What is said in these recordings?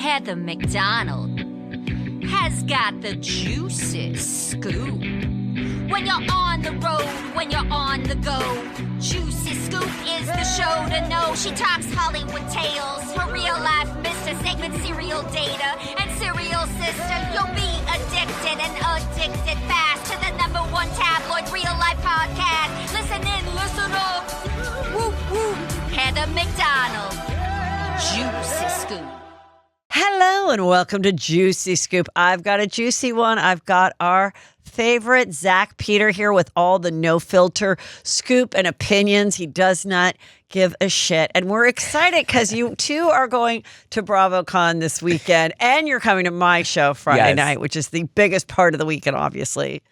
Heather McDonald has got the juiciest scoop. When you're on the road, when you're on the go, Juicy Scoop is the show to know. She talks Hollywood tales, her real life Mr. Segment serial data and serial sister. You'll be addicted and addicted fast to the #1 tabloid real life podcast. Listen in, listen up. Woo woo. Heather McDonald, Juicy Scoop. Hello and welcome to Juicy Scoop. I've got a juicy one. I've got our favorite Zack Peter here with all the no filter scoop and opinions. He does not give a shit. And we're excited because you two are going to BravoCon this weekend and you're coming to my show Friday night, which is the biggest part of the weekend, obviously.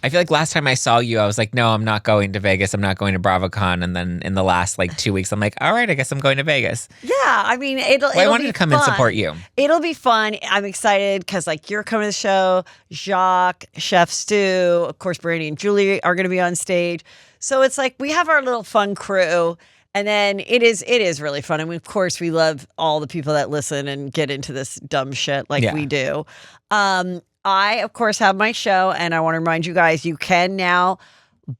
I feel like last time I saw you, I was like, no, I'm not going to Vegas. I'm not going to BravoCon. And then in the last 2 weeks, I'm like, all right, I guess I'm going to Vegas. Yeah, I mean, it'll I wanted to come fun. and support you. It'll be fun. I'm excited because you're coming to the show. Jacques, Chef Stu, of course, Brandy and Julie are going to be on stage. So it's like we have our little fun crew. And then it is really fun. I mean, of course, we love all the people that listen and get into this dumb shit we do. I, of course, have my show, and I want to remind you guys, you can now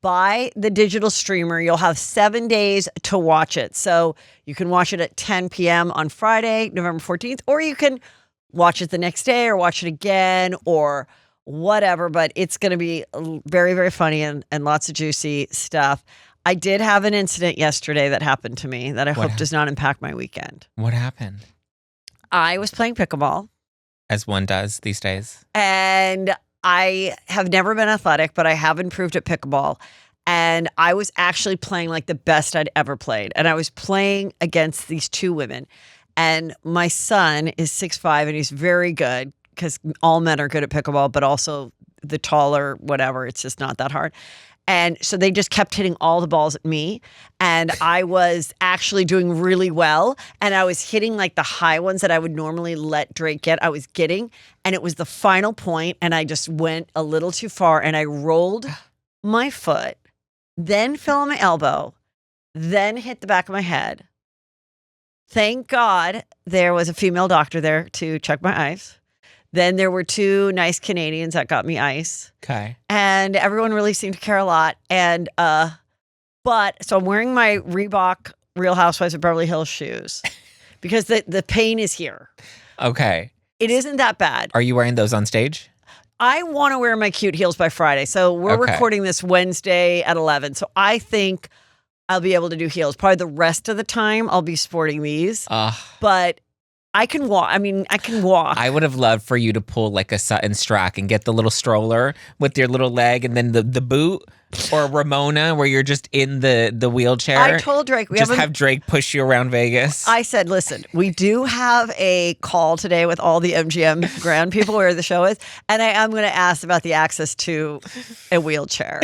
buy the digital streamer. You'll have 7 days to watch it. So you can watch it at 10 p.m. on Friday, November 14th, or you can watch it the next day or watch it again or whatever. But it's going to be very, very funny and lots of juicy stuff. I did have an incident yesterday that happened to me that I hope does not impact my weekend. What happened? I was playing pickleball. As one does these days. And I have never been athletic, but I have improved at pickleball. And I was actually playing the best I'd ever played. And I was playing against these two women. And my son is 6'5", and he's very good because all men are good at pickleball, but also the taller, whatever, it's just not that hard. And so they just kept hitting all the balls at me. And I was actually doing really well. And I was hitting the high ones that I would normally let Drake get. I was getting. And it was the final point. And I just went a little too far. And I rolled my foot, then fell on my elbow, then hit the back of my head. Thank God there was a female doctor there to check my eyes. Then there were two nice Canadians that got me ice. Okay. And everyone really seemed to care a lot. And, so I'm wearing my Reebok Real Housewives of Beverly Hills shoes because the pain is here. Okay. It isn't that bad. Are you wearing those on stage? I want to wear my cute heels by Friday. So we're recording this Wednesday at 11. So I think I'll be able to do heels. Probably the rest of the time I'll be sporting these. But I can walk. I mean, I can walk. I would have loved for you to pull a Sutton Strack and get the little stroller with your little leg and then the boot, or Ramona where you're just in the wheelchair. I told Drake have Drake push you around Vegas. I said, listen, we do have a call today with all the MGM Grand people where the show is, and I am going to ask about the access to a wheelchair.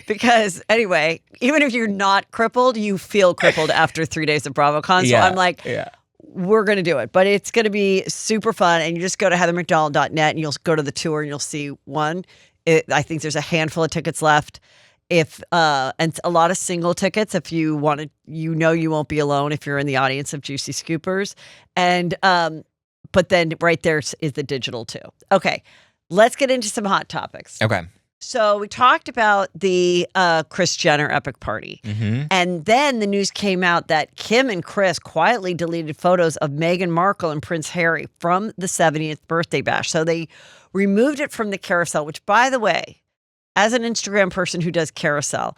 Because anyway, even if you're not crippled, you feel crippled after 3 days of BravoCon. So I'm like, we're going to do it. But it's going to be super fun. And you just go to heathermcdonald.net and you'll go to the tour and you'll see one. I think there's a handful of tickets left. And a lot of single tickets if you want to, you won't be alone if you're in the audience of Juicy Scoopers. And but then right there is the digital too. Okay, let's get into some hot topics. Okay. So we talked about the Kris Jenner epic party. Mm-hmm. And then the news came out that Kim and Kris quietly deleted photos of Meghan Markle and Prince Harry from the 70th birthday bash. So they removed it from the carousel, which, by the way, as an Instagram person who does carousel,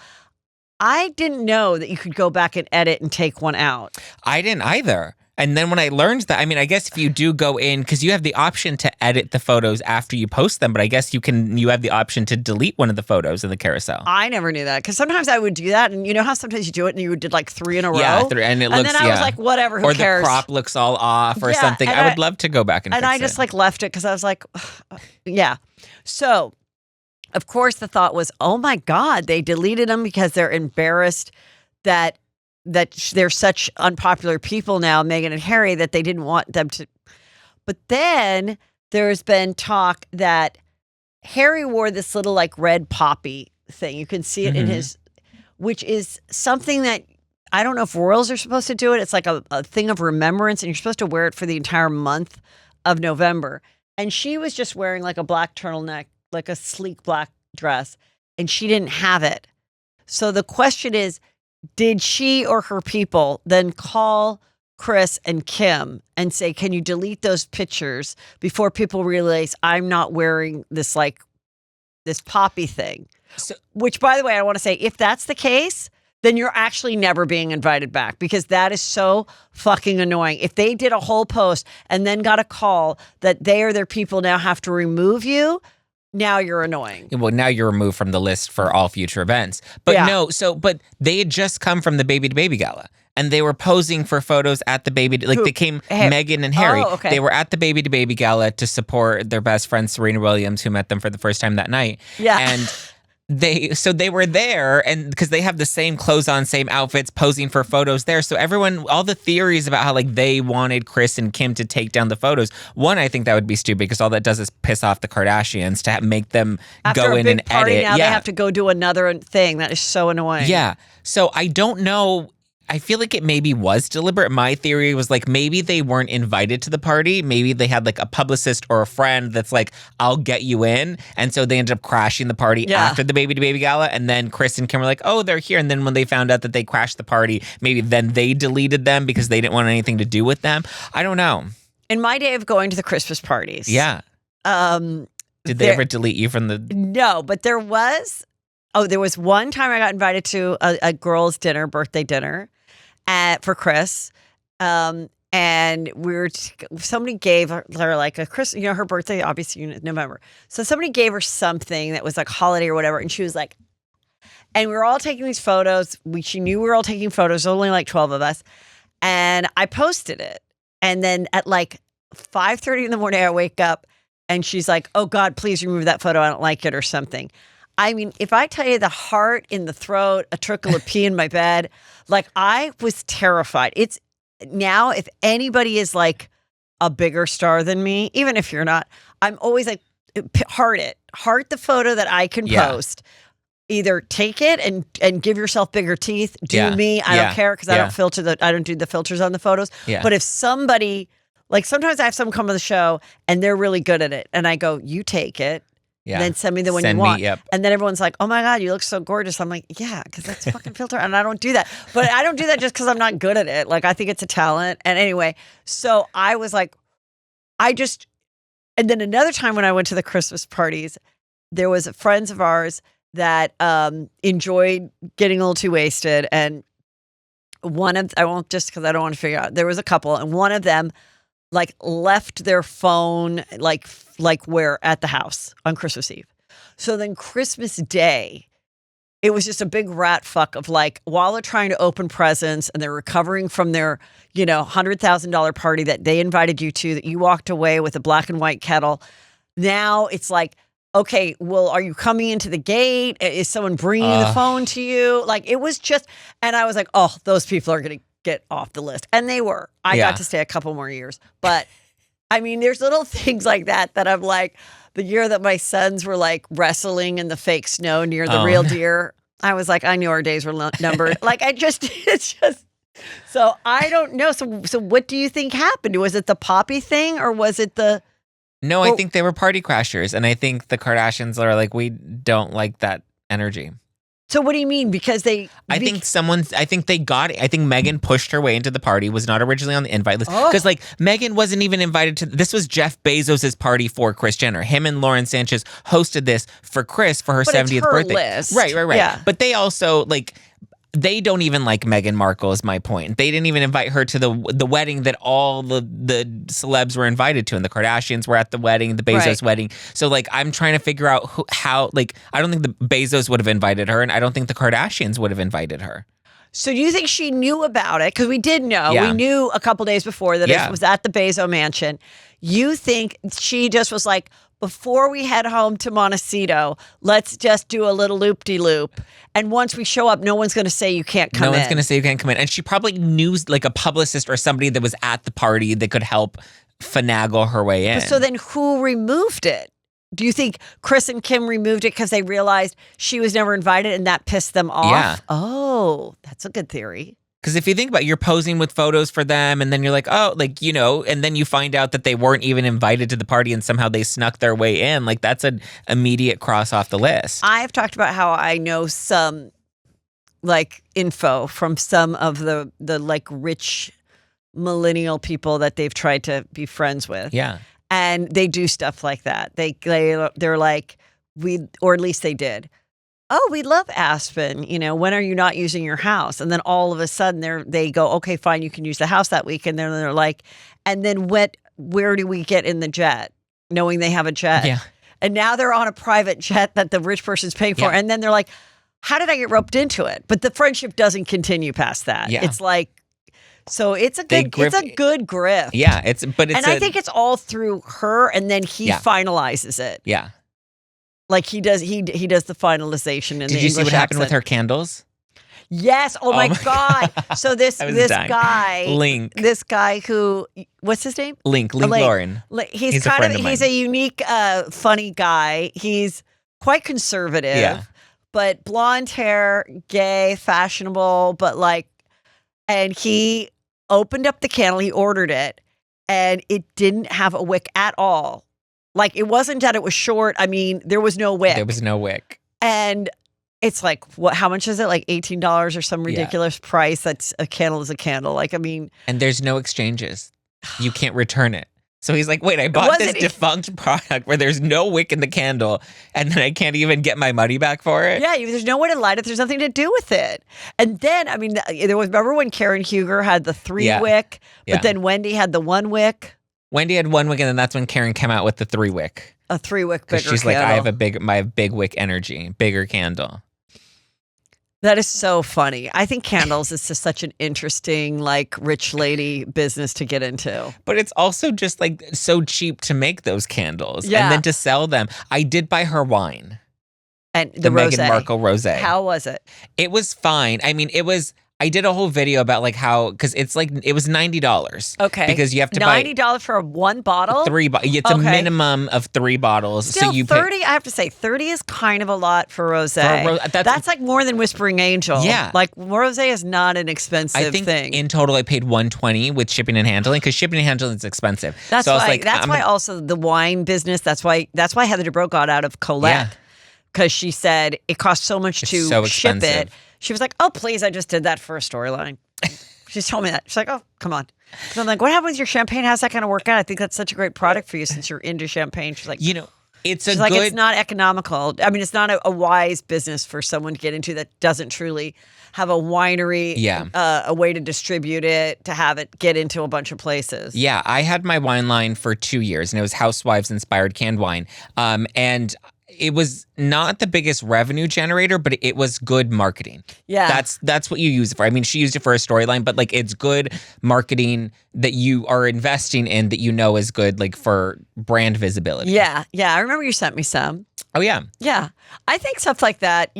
I didn't know that you could go back and edit and take one out. I didn't either. And then when I learned that, I mean, I guess if you do go in, because you have the option to edit the photos after you post them, but I guess you have the option to delete one of the photos in the carousel. I never knew that because sometimes I would do that, and you know how sometimes you do it and you did 3 in a row? Yeah, and it looks, and then I was like, whatever, who cares? Or the crop looks all off or something. I would love to go back and fix it. And I just left it because I was like, yeah. So, of course, the thought was, oh my God, they deleted them because they're embarrassed that they're such unpopular people now, Meghan and Harry, that they didn't want them to. But then there's been talk that Harry wore this little red poppy thing. You can see it in his, which is something that I don't know if royals are supposed to do it. It's like a thing of remembrance, and you're supposed to wear it for the entire month of November. And she was just wearing like a black turtleneck, like a sleek black dress, and she didn't have it. So the question is, did she or her people then call Kris and Kim and say, can you delete those pictures before people realize I'm not wearing this this poppy thing? So, Which, by the way, I want to say, if that's the case, then you're actually never being invited back, because that is so fucking annoying. If they did a whole post and then got a call that they or their people now have to remove you, now you're annoying. well, now you're removed from the list for all future events. But Yeah. but they had just come from the Baby to Baby Gala. And they were posing for photos at the Baby, Who? they came, Hey. Meghan and Harry. Oh, okay. They were at the Baby to Baby Gala to support their best friend, Serena Williams, who met them for the first time that night. Yeah. And they were there, and because they have the same clothes on, same outfits, posing for photos there. So everyone, all the theories about how they wanted Kris and Kim to take down the photos. One, I think that would be stupid, because all that does is piss off the Kardashians to make them After go a in big and party, edit. now they have to go do another thing. That is so annoying. Yeah. So I don't know. I feel like it maybe was deliberate. My theory was maybe they weren't invited to the party. Maybe they had a publicist or a friend that's I'll get you in. And so they ended up crashing the party after the Baby to Baby Gala. And then Kris and Kim were oh, they're here. And then when they found out that they crashed the party, maybe then they deleted them because they didn't want anything to do with them. I don't know. In my day of going to the Christmas parties. Yeah. Did they ever delete you from the... No, but there was one time I got invited to a girls' dinner, birthday dinner, for Kris. And somebody gave her a Kris, her birthday, obviously in November. So somebody gave her something that was holiday or whatever. And she was and we were all taking these photos. She knew we were all taking photos, only 12 of us. And I posted it. And then at 5:30 in the morning, I wake up and she's oh God, please remove that photo. I don't like it or something. I mean, if I tell you the heart in the throat, a trickle of pee in my bed, I was terrified. It's now, if anybody is a bigger star than me, even if you're not, I'm always heart the photo that I can post. Either take it and give yourself bigger teeth. Do me. I don't care, because I don't do the filters on the photos. Yeah. But if somebody, sometimes I have someone come to the show and they're really good at it, and I go, you take it. Yeah. And then send me the one you want. And then everyone's oh my God, you look so gorgeous. I'm yeah, because that's a fucking filter. And I don't do that. But I don't do that just because I'm not good at it. I think it's a talent. And anyway, so I was and then another time when I went to the Christmas parties, there was friends of ours that enjoyed getting a little too wasted. And I won't, just because I don't want to figure out, there was a couple, and one of them left their phone where at the house on Christmas Eve. So then Christmas Day, it was just a big rat fuck of while they're trying to open presents and they're recovering from their, $100,000 party that they invited you to, that you walked away with a black and white kettle. Now it's okay, well, are you coming into the gate? Is someone bringing the phone to you? It was just, and I was oh, those people are going to get off the list. And they were. I got to stay a couple more years. But I mean, there's little things like that I'm the year that my sons were wrestling in the fake snow near the real deer, I was I knew our days were numbered. It's just, so I don't know. So what do you think happened? Was it the poppy thing, or was it the... No, I think they were party crashers. And I think the Kardashians are we don't like that energy. So what do you mean? Because they... I think they got it. I think Meghan pushed her way into the party, was not originally on the invite list. Because Meghan wasn't even invited to... This was Jeff Bezos' party for Kris Jenner. Him and Lauren Sanchez hosted this for Kris for her 70th it's her birthday. List. Right. Yeah. But they also they don't even like Meghan Markle, is my point. They didn't even invite her to the wedding that all the celebs were invited to, and the Kardashians were at the wedding, the Bezos wedding. So I'm trying to figure out how I don't think the Bezos would have invited her, and I don't think the Kardashians would have invited her. So do you think she knew about it? Because we did know. Yeah. We knew a couple days before that it was at the Bezos mansion. You think she just was before we head home to Montecito, let's just do a little loop-de-loop. And once we show up, no one's going to say you can't come in. No one's going to say you can't come in. And she probably knew a publicist or somebody that was at the party that could help finagle her way in. So then who removed it? Do you think Kris and Kim removed it because they realized she was never invited and that pissed them off? Yeah. Oh, that's a good theory. Because if you think about it, you're posing with photos for them and then you're like, oh, like, you know, and then you find out that they weren't even invited to the party and somehow they snuck their way in. Like that's an immediate cross off the list. I've talked about how I know some like info from some of the like rich millennial people that they've tried to be friends with. Yeah. And they do stuff like that. They're like, or at least they did. Oh, we love Aspen. You know, when are you not using your house? And then all of a sudden they go, okay, fine, you can use the house that week. And then they're like, and then where do we get in the jet? Knowing they have a jet. Yeah. And now they're on a private jet that the rich person's paying for. Yeah. And then they're like, how did I get roped into it? But the friendship doesn't continue past that. Yeah. It's like, so it's a good grift. Yeah. I think it's all through her and then he finalizes it. Yeah. Like he does the finalization in the English accent. Did you see what happened with her candles? Yes. Oh my God. So this guy, Link. this guy who, what's his name? Link Lauren. He's a unique, funny guy. He's quite conservative, but blonde hair, gay, fashionable, but like, and he opened up the candle. He ordered it and it didn't have a wick at all. Like, it wasn't that it was short. I mean, there was no wick. There was no wick. And it's like, what? How much is it? Like $18 or some ridiculous price. That's a candle is a candle. Like, I mean. And there's no exchanges. You can't return it. So he's like, wait, I bought this defunct product where there's no wick in the candle and then I can't even get my money back for it? Yeah, there's no way to light it. There's nothing to do with it. And then, I mean, remember when Karen Huger had the 3 wick, but then Wendy had the 1 wick? Wendy had 1 wick, and then that's when Karen came out with the 3 wick. A 3 wick bigger she's candle. like, I have big wick energy, bigger candle. That is so funny. I think candles is just such an interesting, like, rich lady business to get into. But it's also just like so cheap to make those candles and Yeah. then to sell them. I did buy her wine. And the Meghan Markle rosé. How was it? It was fine. I mean, I did a whole video about like how, because it's like, it was $90. Okay. Because you have to buy $90 for 1 bottle? 3 bottles. It's a minimum of 3 bottles. Still, so you 30, I have to say, 30 is kind of a lot for rosé. That's like more than Whispering Angel. Yeah. Like, rosé is not an expensive thing. In total, I paid $120 with shipping and handling, because shipping and handling is expensive. That's why also the wine business, that's why Heather Dubrow got out of Colette. Because she said it costs so much to ship it. She was like, oh, please, I just did that for a storyline. She's told me that. She's like, oh, come on. So I'm like, what happens with your champagne? How's that going to work out? I think that's such a great product for you since you're into champagne. She's like, it's it's not economical. I mean, it's not a wise business for someone to get into that doesn't truly have a winery, a way to distribute it, to have it get into a bunch of places. Yeah, I had my wine line for 2 years, and it was Housewives-inspired canned wine. And it was not the biggest revenue generator, but it was good marketing. Yeah. That's what you use it for. I mean, she used it for a storyline, but like it's good marketing that you are investing in that you know is good, like for brand visibility. Yeah. Yeah. I remember you sent me some. Oh, yeah. Yeah. I think stuff like that,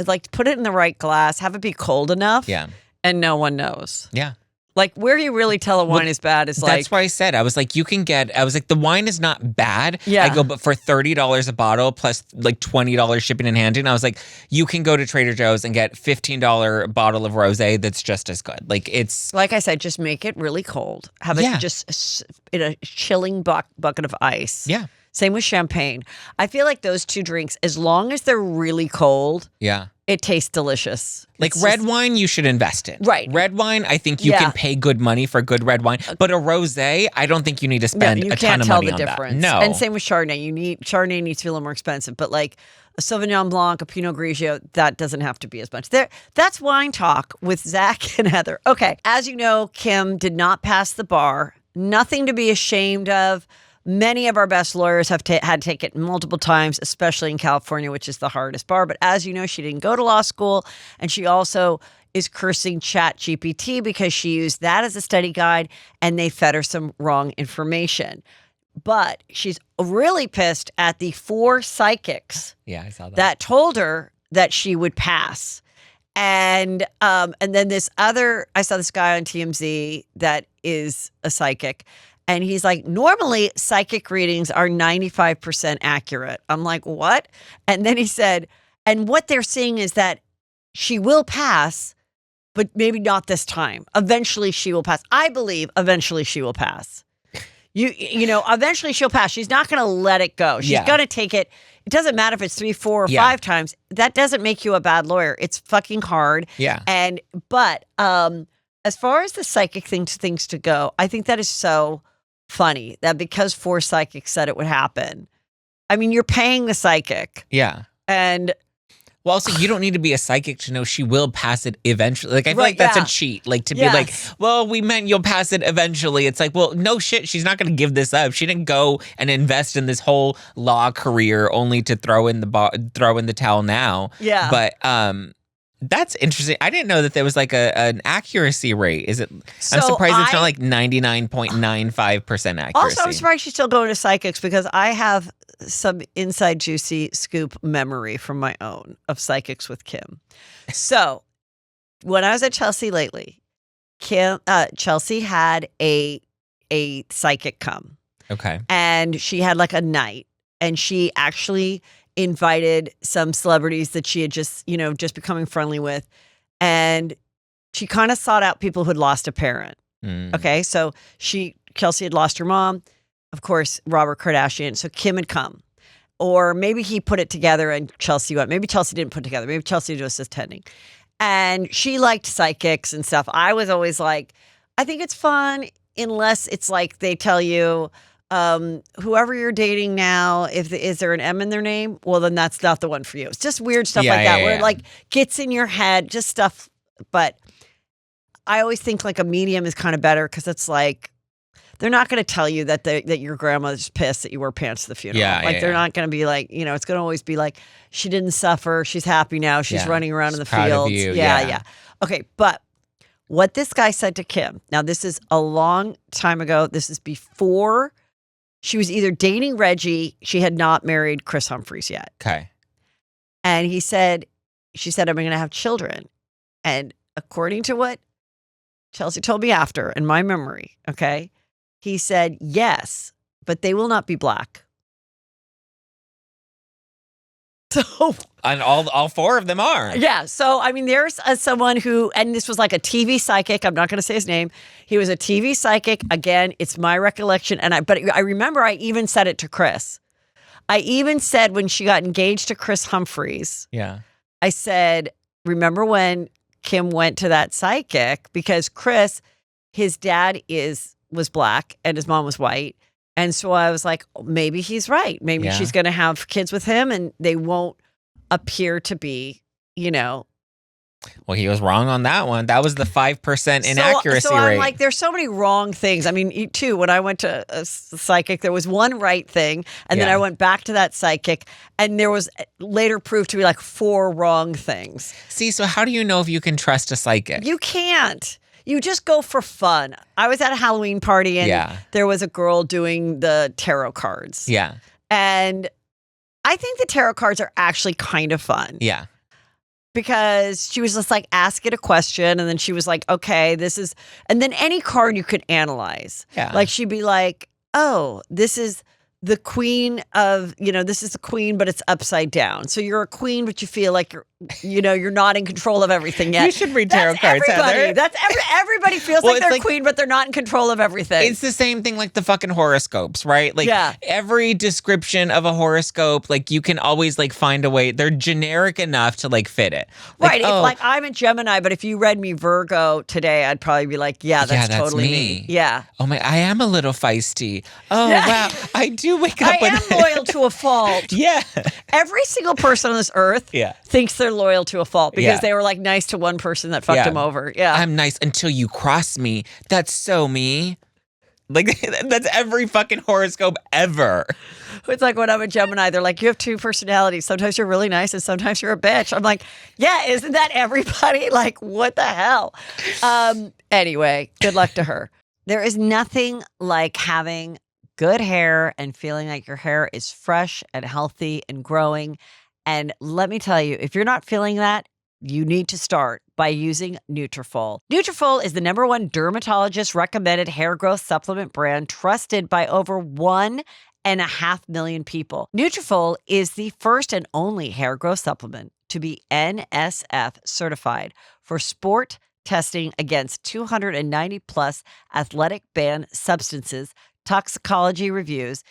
like put it in the right glass, have it be cold enough. Yeah. And no one knows. Yeah. Like, where you really tell a wine is bad is like... That's why I said, I was like, the wine is not bad. Yeah. I go, but for $30 a bottle plus like $20 shipping and handling, I was like, you can go to Trader Joe's and get $15 bottle of rosé that's just as good. Like, it's... Like I said, just make it really cold. Have it just in a chilling bucket of ice. Yeah. Same with champagne. I feel like those 2 drinks, as long as they're really cold... Yeah. It tastes delicious. Like red wine, you should invest in. Right. Red wine, I think you can pay good money for good red wine. But a rosé, I don't think you need to spend a ton of money on that. You can't tell the difference. No. And same with Chardonnay. Chardonnay needs to be a little more expensive. But like a Sauvignon Blanc, a Pinot Grigio, that doesn't have to be as much. That's Wine Talk with Zack and Heather. Okay. As you know, Kim did not pass the bar. Nothing to be ashamed of. Many of our best lawyers have had to take it multiple times, especially in California, which is the hardest bar. But as you know, she didn't go to law school, and she also is cursing ChatGPT because she used that as a study guide, and they fed her some wrong information. But she's really pissed at the 4 psychics I saw that told her that she would pass. And then this other, I saw this guy on TMZ that is a psychic. And he's like, normally psychic readings are 95% accurate. I'm like, what? And then he said, and what they're seeing is that she will pass, but maybe not this time. Eventually she will pass. I believe eventually she will pass. You know, eventually she'll pass. She's not going to let it go. She's going to take it. It doesn't matter if it's 3, 4, or 5 times. That doesn't make you a bad lawyer. It's fucking hard. Yeah. But as far as the psychic things to go, I think that is so funny that because 4 psychics said it would happen. I mean, you're paying the psychic. Yeah. And well, also, you don't need to be a psychic to know she will pass it eventually. Like, I feel like that's a cheat. Like, to be like, well, we meant you'll pass it eventually. It's like, well, no shit. She's not going to give this up. She didn't go and invest in this whole law career only to throw in the towel now. Yeah. But that's interesting. I didn't know that there was like an accuracy rate. Is it? So I'm surprised it's not like 99.95% accuracy. Also, I'm surprised she's still going to psychics because I have some inside juicy scoop memory from my own of psychics with Kim. So when I was at Chelsea lately, Chelsea had a psychic come. Okay. And she had like a night, and she actually invited some celebrities that she had just becoming friendly with. And she kind of sought out people who had lost a parent. Okay. So Chelsea had lost her mom. Of course, Robert Kardashian. So Kim had come. Or maybe he put it together and Chelsea went. Maybe Chelsea didn't put it together. Maybe Chelsea was just attending. And she liked psychics and stuff. I was always like, I think it's fun unless it's like they tell you, whoever you're dating now, is there an M in their name? Well, then that's not the one for you. It's just weird stuff like that where it like gets in your head, just stuff. But I always think like a medium is kind of better because it's like, they're not going to tell you that your grandma's pissed that you wear pants to the funeral. They're not going to be like, it's going to always be like, she didn't suffer. She's happy now. She's running around in the fields. Yeah. Okay. But what this guy said to Kim, now this is a long time ago. This is before she was either dating Reggie. She had not married Kris Humphries yet. Okay. And she said, I'm going to have children. And according to what Chelsea told me after, in my memory, okay, he said, yes, but they will not be black. So, and all 4 of them are. Yeah. So, I mean, there's someone who, and this was like a TV psychic. I'm not going to say his name. He was a TV psychic. Again, it's my recollection. But I remember I even said it to Kris. I even said when she got engaged to Kris Humphries. Yeah. I said, remember when Kim went to that psychic? Because Kris, his dad was black and his mom was white. And so I was like, maybe he's right. Maybe she's going to have kids with him and they won't appear to be, Well, he was wrong on that one. That was the 5% inaccuracy so rate. I'm like, there's so many wrong things. I mean, too, when I went to a psychic, there was one right thing. And then I went back to that psychic and there was later proved to be like 4 wrong things. See, so how do you know if you can trust a psychic? You can't. You just go for fun. I was at a Halloween party and there was a girl doing the tarot cards. Yeah. And I think the tarot cards are actually kind of fun. Yeah. Because she was just like, ask it a question. And then she was like, okay, and then any card you could analyze. Yeah. Like she'd be like, oh, this is the queen of, this is the queen, but it's upside down. So you're a queen, but you feel like you're not in control of everything yet. You should read tarot cards, Heather. Everybody feels like they're a queen, but they're not in control of everything. It's the same thing like the fucking horoscopes, right? Like every description of a horoscope, like you can always like find a way. They're generic enough to like fit it. Like, right. If I'm a Gemini, but if you read me Virgo today, I'd probably be like, that's totally me. Yeah. Oh my, I am a little feisty. Oh wow. I do wake up I am loyal to a fault. Yeah. Every single person on this earth thinks they're loyal to a fault because they were like nice to one person that fucked him over. Yeah. I'm nice until you cross me. That's so me. Like that's every fucking horoscope ever. It's like when I'm a Gemini, they're like, you have 2 personalities. Sometimes you're really nice and sometimes you're a bitch. I'm like, yeah, isn't that everybody? Like, what the hell? Anyway, good luck to her. There is nothing like having good hair and feeling like your hair is fresh and healthy and growing. And let me tell you, if you're not feeling that, you need to start by using Nutrafol. Nutrafol is the #1 dermatologist recommended hair growth supplement brand trusted by over 1.5 million people. Nutrafol is the first and only hair growth supplement to be NSF certified for sport, testing against 290 plus athletic banned substances, toxicology reviews,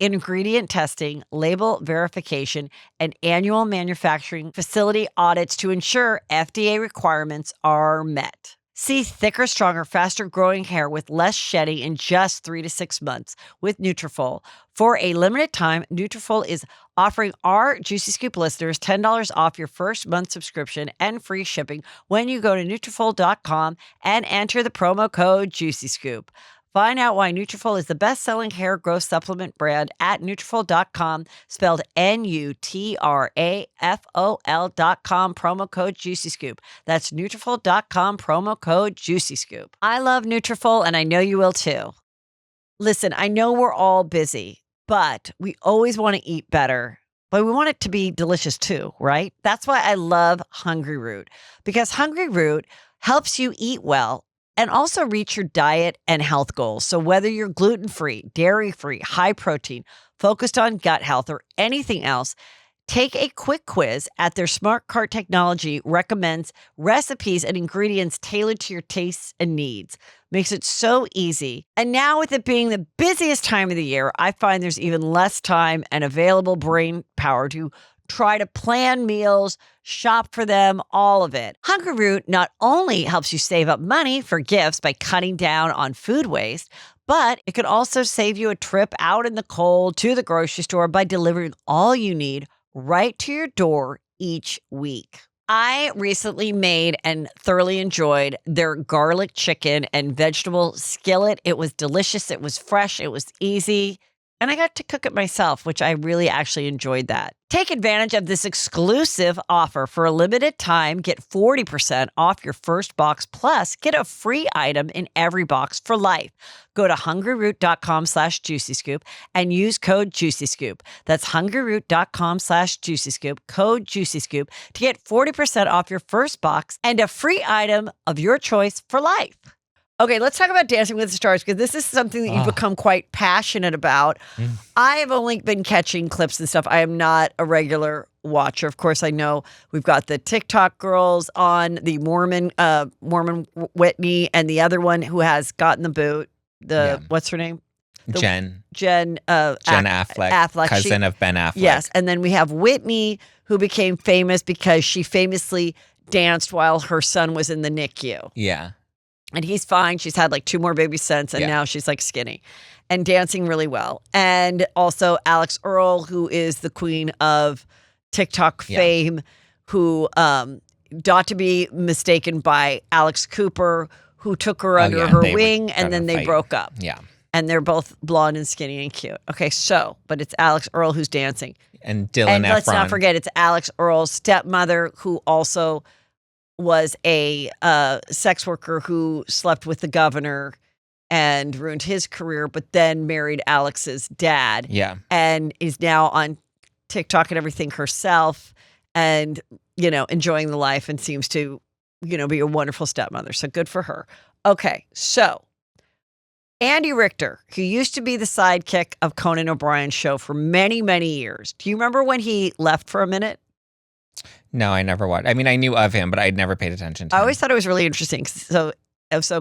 ingredient testing, label verification, and annual manufacturing facility audits to ensure FDA requirements are met. See thicker, stronger, faster growing hair with less shedding in just 3 to 6 months with Nutrafol. For a limited time, Nutrafol is offering our Juicy Scoop listeners $10 off your first month subscription and free shipping when you go to Nutrafol.com and enter the promo code Juicy Scoop. Find out why Nutrafol is the best-selling hair growth supplement brand at Nutrafol.com, spelled Nutrafol.com, promo code Juicy Scoop. That's Nutrafol.com, promo code Juicy Scoop. I love Nutrafol, and I know you will too. Listen, I know we're all busy, but we always want to eat better. But we want it to be delicious too, right? That's why I love Hungry Root, because Hungry Root helps you eat well and also reach your diet and health goals. So whether you're gluten-free, dairy-free, high protein, focused on gut health, or anything else, take a quick quiz at their Smart Cart technology recommends recipes and ingredients tailored to your tastes and needs. Makes it so easy. And now with it being the busiest time of the year, I find there's even less time and available brain power to try to plan meals, shop for them, all of it. Hungry Root not only helps you save up money for gifts by cutting down on food waste, but it could also save you a trip out in the cold to the grocery store by delivering all you need right to your door each week. I recently made and thoroughly enjoyed their garlic chicken and vegetable skillet. It was delicious. It was fresh. It was easy. And I got to cook it myself, which I really actually enjoyed that. Take advantage of this exclusive offer for a limited time. Get 40% off your first box, plus get a free item in every box for life. Go to hungryroot.com/juicyscoop and use code JuicyScoop. That's hungryroot.com/juicyscoop, code JuicyScoop, to get 40% off your first box and a free item of your choice for life. Okay, let's talk about Dancing with the Stars, because this is something that you've become quite passionate about. I have only been catching clips and stuff. I am not a regular watcher. Of course, I know we've got the TikTok girls on, the Mormon Whitney, and the other one who has gotten the boot. What's her name? Jen Affleck, cousin of Ben Affleck. Yes, and then we have Whitney, who became famous because she famously danced while her son was in the NICU. Yeah. And he's fine. She's had like 2 more baby since, and now she's like skinny and dancing really well. And also Alex Earl, who is the queen of TikTok fame, who got to be mistaken by Alex Cooper, who took her under her wing, and then they broke up. Yeah. And they're both blonde and skinny and cute. Okay, but it's Alex Earl who's dancing. And Dylan And Efron. let's not forget, it's Alex Earl's stepmother, who also was a sex worker who slept with the governor and ruined his career, but then married Alex's dad. Yeah. And is now on TikTok and everything herself, and, enjoying the life, and seems to, be a wonderful stepmother. So good for her. Okay. So Andy Richter, who used to be the sidekick of Conan O'Brien's show for many, many years. Do you remember when he left for a minute? No, I never watched. I mean, I knew of him, but I'd never paid attention to him. I always thought it was really interesting. So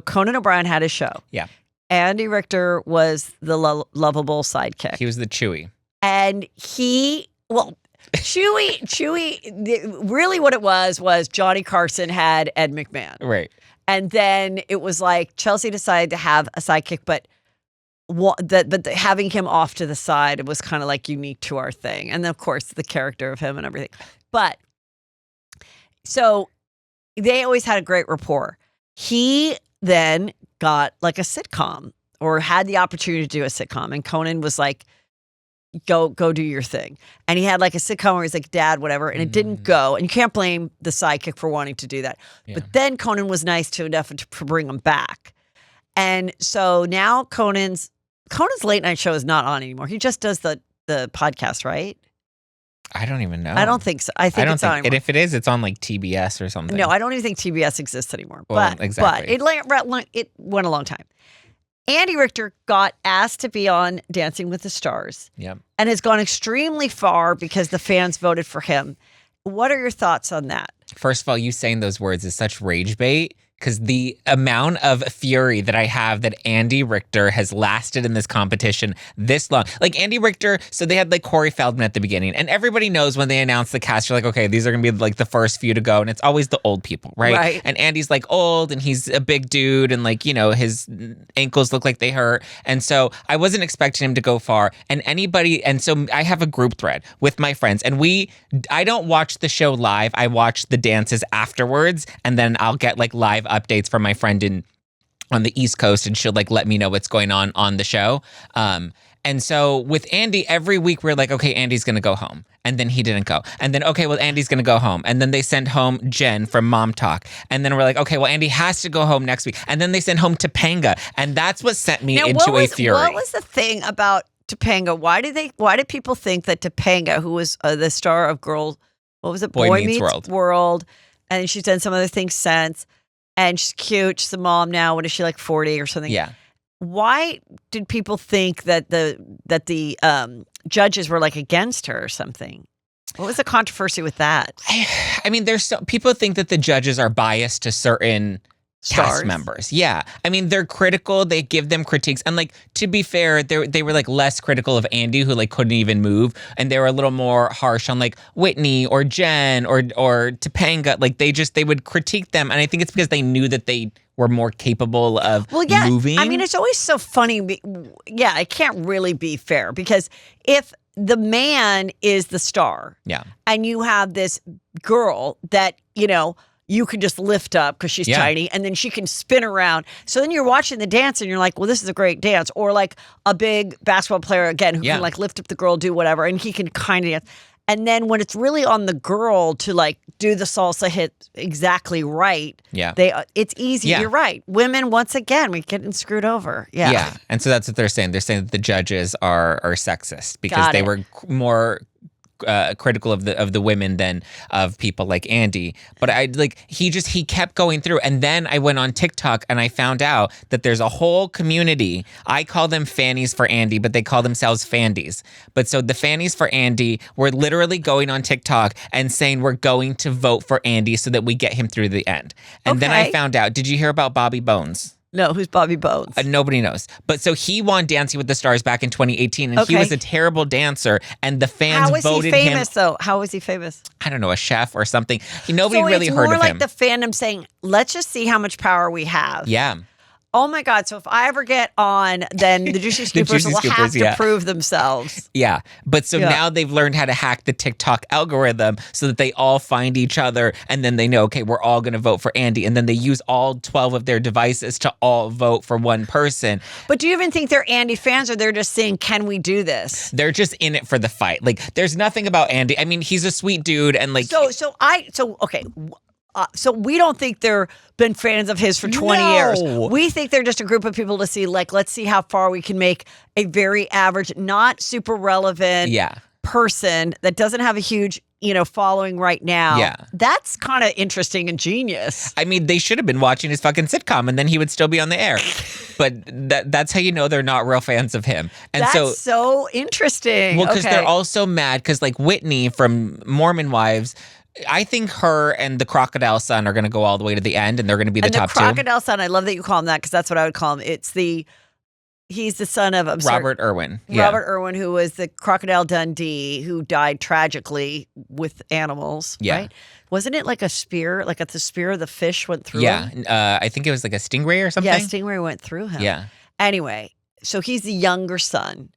Conan O'Brien had his show. Yeah. Andy Richter was the lovable sidekick. He was the Chewy. And Chewy, really what it was Johnny Carson had Ed McMahon. Right. And then it was like Chelsea decided to have a sidekick, but having him off to the side, it was kind of like unique to our thing. And then, of course, the character of him and everything. But so they always had a great rapport. He then got like a sitcom, or had the opportunity to do a sitcom. And Conan was like, go do your thing. And he had like a sitcom where he's like, dad, whatever. And it didn't go. And you can't blame the sidekick for wanting to do that. Yeah. But then Conan was nice enough to bring him back. And so now Conan's late night show is not on anymore. He just does the podcast, right? I don't even know. I don't think so. I think it's on anymore. If it is, it's on like TBS or something. No, I don't even think TBS exists anymore. Well, exactly. But it went a long time. Andy Richter got asked to be on Dancing with the Stars. Yep. And has gone extremely far because the fans voted for him. What are your thoughts on that? First of all, you saying those words is such rage bait, because the amount of fury that I have that Andy Richter has lasted in this competition this long. Like Andy Richter, so they had like Corey Feldman at the beginning, and everybody knows when they announce the cast, you're like, okay, these are gonna be like the first few to go, and it's always the old people, right? And Andy's like old, and he's a big dude, and like, you know, his ankles look like they hurt, and so I wasn't expecting him to go far. And so I have a group thread with my friends, and I don't watch the show live. I watch the dances afterwards, and then I'll get like live updates from my friend on the East Coast, and she'll like let me know what's going on the show. And so with Andy, every week we're like, okay, Andy's gonna go home. And then he didn't go. And then, okay, well, Andy's gonna go home. And then they send home Jen from Mom Talk. And then we're like, okay, well, Andy has to go home next week. And then they send home Topanga. And that's what sent me into a fury. What was the thing about Topanga? Why did people think that Topanga, who was the star of Girl, what was it? Boy Meets World. And she's done some other things since. And she's cute. She's a mom now. What is she, like 40 or something? Yeah. Why did people think that the judges were like against her or something? What was the controversy with that? I mean, people think that the judges are biased to certain cast members. Yeah. I mean, they're critical. They give them critiques. And like, to be fair, they were like less critical of Andy, who like couldn't even move. And they were a little more harsh on like Whitney or Jen or Topanga. Like they would critique them. And I think it's because they knew that they were more capable of moving. I mean, it's always so funny. Yeah, it can't really be fair, because if the man is the star, and you have this girl that, you know, you can just lift up because she's tiny, and then she can spin around. So then you're watching the dance and you're like, well, this is a great dance. Or like a big basketball player, again, who can like lift up the girl, do whatever, and he can kind of dance. And then when it's really on the girl to like do the salsa hit exactly right, it's easy. You're right. Women, once again, we're getting screwed over. Yeah. And so that's what they're saying. They're saying that the judges are sexist because they were more critical of the women than of people like Andy. But he kept going through. And then I went on TikTok and I found out that there's a whole community. I call them fannies for Andy, but they call themselves fandies. But so the fannies for Andy were literally going on TikTok and saying we're going to vote for Andy so that we get him through the end. And then I found out, did you hear about Bobby Bones? No, who's Bobby Bones? Nobody knows. But so he won Dancing with the Stars back in 2018, and he was a terrible dancer, and the fans voted him. How was he famous, though? How was he famous? I don't know, a chef or something. Nobody really heard of him. So it's more like the fandom saying, let's just see how much power we have. Yeah. Oh my God. So if I ever get on, then the Juicy Scoopers will have to prove themselves. Yeah. But so now they've learned how to hack the TikTok algorithm so that they all find each other, and then they know, okay, we're all going to vote for Andy. And then they use all 12 of their devices to all vote for one person. But do you even think they're Andy fans, or they're just saying, can we do this? They're just in it for the fight. Like, there's nothing about Andy. I mean, he's a sweet dude. And like, So we don't think they're been fans of his for 20 years. We think they're just a group of people to see, like, let's see how far we can make a very average, not super relevant person that doesn't have a huge, following right now. Yeah. That's kind of interesting and genius. I mean, they should have been watching his fucking sitcom, and then he would still be on the air. But that's how you know they're not real fans of him. And that's so interesting. Well, because they're also mad because like Whitney from Mormon Wives, I think her and the Crocodile Son are going to go all the way to the end, and they're going to be the top two. The Crocodile Son, I love that you call him that, because that's what I would call him. He's the son of Robert Irwin. Robert Irwin, who was the Crocodile Dundee, who died tragically with animals. Yeah. Right? Wasn't it like a spear? Like the spear of the fish went through him? Yeah. I think it was like a stingray or something. Yeah, stingray went through him. Yeah. Anyway, so he's the younger son,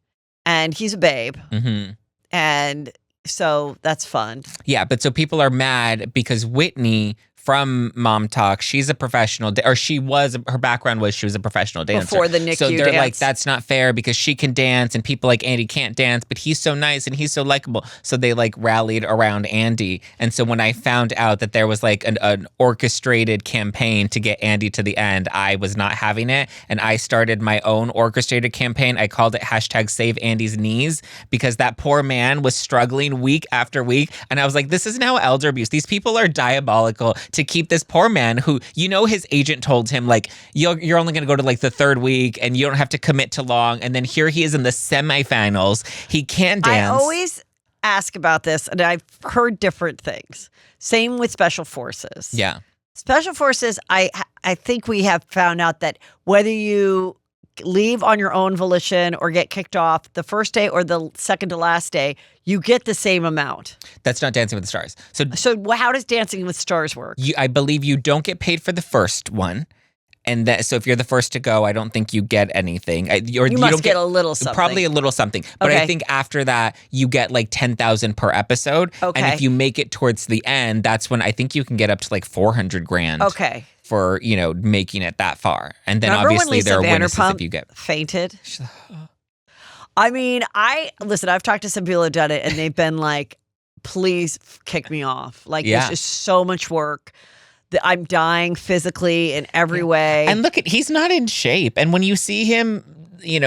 and he's a babe. Mm-hmm. And so that's fun. Yeah, but so people are mad because Whitney from Mom Talk, she's a professional, her background was she was a professional dancer. Before the NICU So they're dance. like, that's not fair because she can dance and people like Andy can't dance, but he's so nice and he's so likable. So they like rallied around Andy. And so when I found out that there was like an orchestrated campaign to get Andy to the end, I was not having it. And I started my own orchestrated campaign. I called it #SaveAndy's because that poor man was struggling week after week. And I was like, this is now elder abuse. These people are diabolical to keep this poor man who, his agent told him, like, you're only going to go to like the third week and you don't have to commit to long. And then here he is in the semifinals. He can't dance. I always ask about this, and I've heard different things. Same with special forces. Yeah. Special forces, I think we have found out that whether you leave on your own volition or get kicked off the first day or the second to last day, you get the same amount. That's not Dancing with the Stars. So how does Dancing with Stars work? I believe you don't get paid for the first one. And so if you're the first to go, I don't think you get anything. You must don't get a little something. Probably a little something. But Okay. I think after that, you get like 10,000 per episode. Okay. And if you make it towards the end, that's when I think you can get up to like 400 grand. Okay. For, making it that far. And then Remember obviously when Lisa there are witnesses Vanderpump if you get. fainted? I mean, I've talked to some people who've done it and they've been like, please kick me off. Like, Yeah. This is so much work. I'm dying physically in every way. And look, he's not in shape. And when you see him,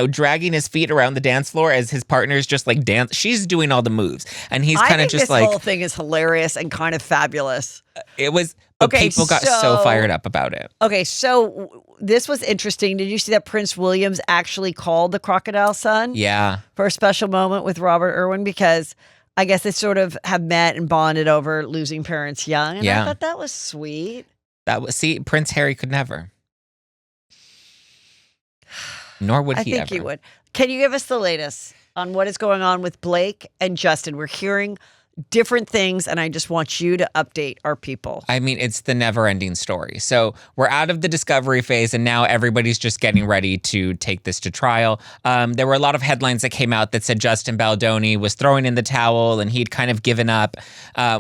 dragging his feet around the dance floor as his partner's just like dance, she's doing all the moves. And he's kind of just this whole thing is hilarious and kind of fabulous. It was, but Okay, people got so fired up about it. Okay, so this was interesting. Did you see that Prince Williams actually called the Crocodile Son? Yeah. For a special moment with Robert Irwin? Because I guess they sort of have met and bonded over losing parents young. And I thought that was sweet. Prince Harry could never. Nor would he ever. I think he would. Can you give us the latest on what is going on with Blake and Justin? We're hearing different things, and I just want you to update our people. I mean, it's the never-ending story. So we're out of the discovery phase, and now everybody's just getting ready to take this to trial. There were a lot of headlines that came out that said Justin Baldoni was throwing in the towel, and he'd kind of given up,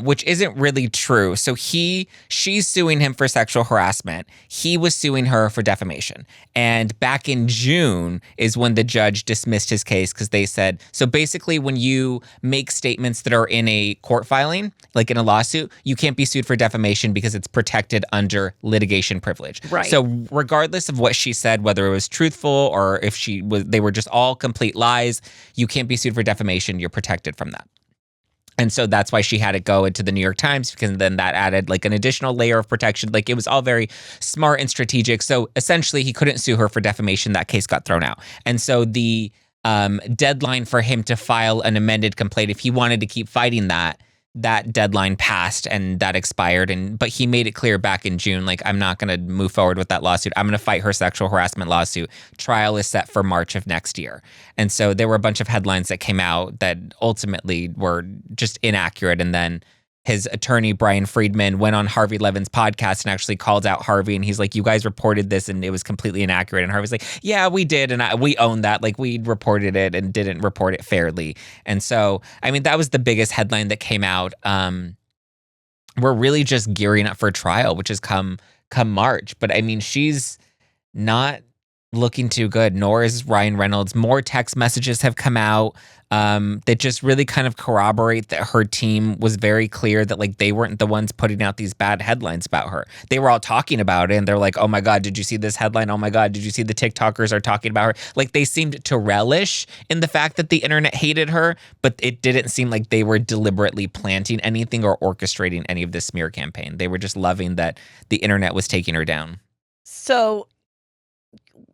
which isn't really true. So she's suing him for sexual harassment. He was suing her for defamation. And back in June is when the judge dismissed his case because they said, so basically when you make statements that are in a court filing, like in a lawsuit, you can't be sued for defamation because it's protected under litigation privilege. Right. So regardless of what she said, whether it was truthful or if they were just all complete lies, you can't be sued for defamation. You're protected from that. And so that's why she had it go into the New York Times, because then that added like an additional layer of protection. Like it was all very smart and strategic. So essentially he couldn't sue her for defamation. That case got thrown out. And so the deadline for him to file an amended complaint, if he wanted to keep fighting that deadline passed and that expired. But he made it clear back in June, like, I'm not going to move forward with that lawsuit. I'm going to fight her sexual harassment lawsuit. Trial is set for March of next year. And so there were a bunch of headlines that came out that ultimately were just inaccurate. And then his attorney, Brian Friedman, went on Harvey Levin's podcast and actually called out Harvey. And he's like, you guys reported this and it was completely inaccurate. And Harvey's like, yeah, we did. And we own that. Like, we reported it and didn't report it fairly. And so, I mean, that was the biggest headline that came out. We're really just gearing up for trial, which is come March. But I mean, she's not looking too good, nor is Ryan Reynolds. More text messages have come out that just really kind of corroborate that her team was very clear that like they weren't the ones putting out these bad headlines about her. They were all talking about it and they're like, oh my God, did you see this headline? Oh my God, did you see the TikTokers are talking about her? Like they seemed to relish in the fact that the internet hated her, but it didn't seem like they were deliberately planting anything or orchestrating any of this smear campaign. They were just loving that the internet was taking her down. So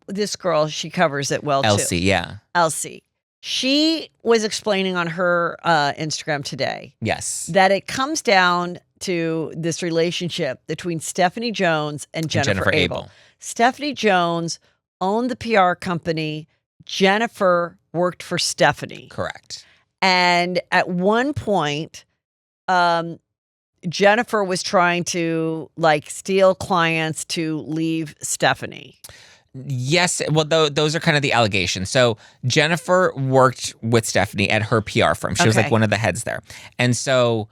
this girl, she covers it well, Elsie, too. yeah. Elsie. She was explaining on her Instagram today. Yes. That it comes down to this relationship between Stephanie Jones and Jennifer Abel. Stephanie Jones owned the PR company. Jennifer worked for Stephanie. Correct. And at one point, Jennifer was trying to like steal clients to leave Stephanie. Yes. Well, those are kind of the allegations. So Jennifer worked with Stephanie at her PR firm. She was like one of the heads there. And so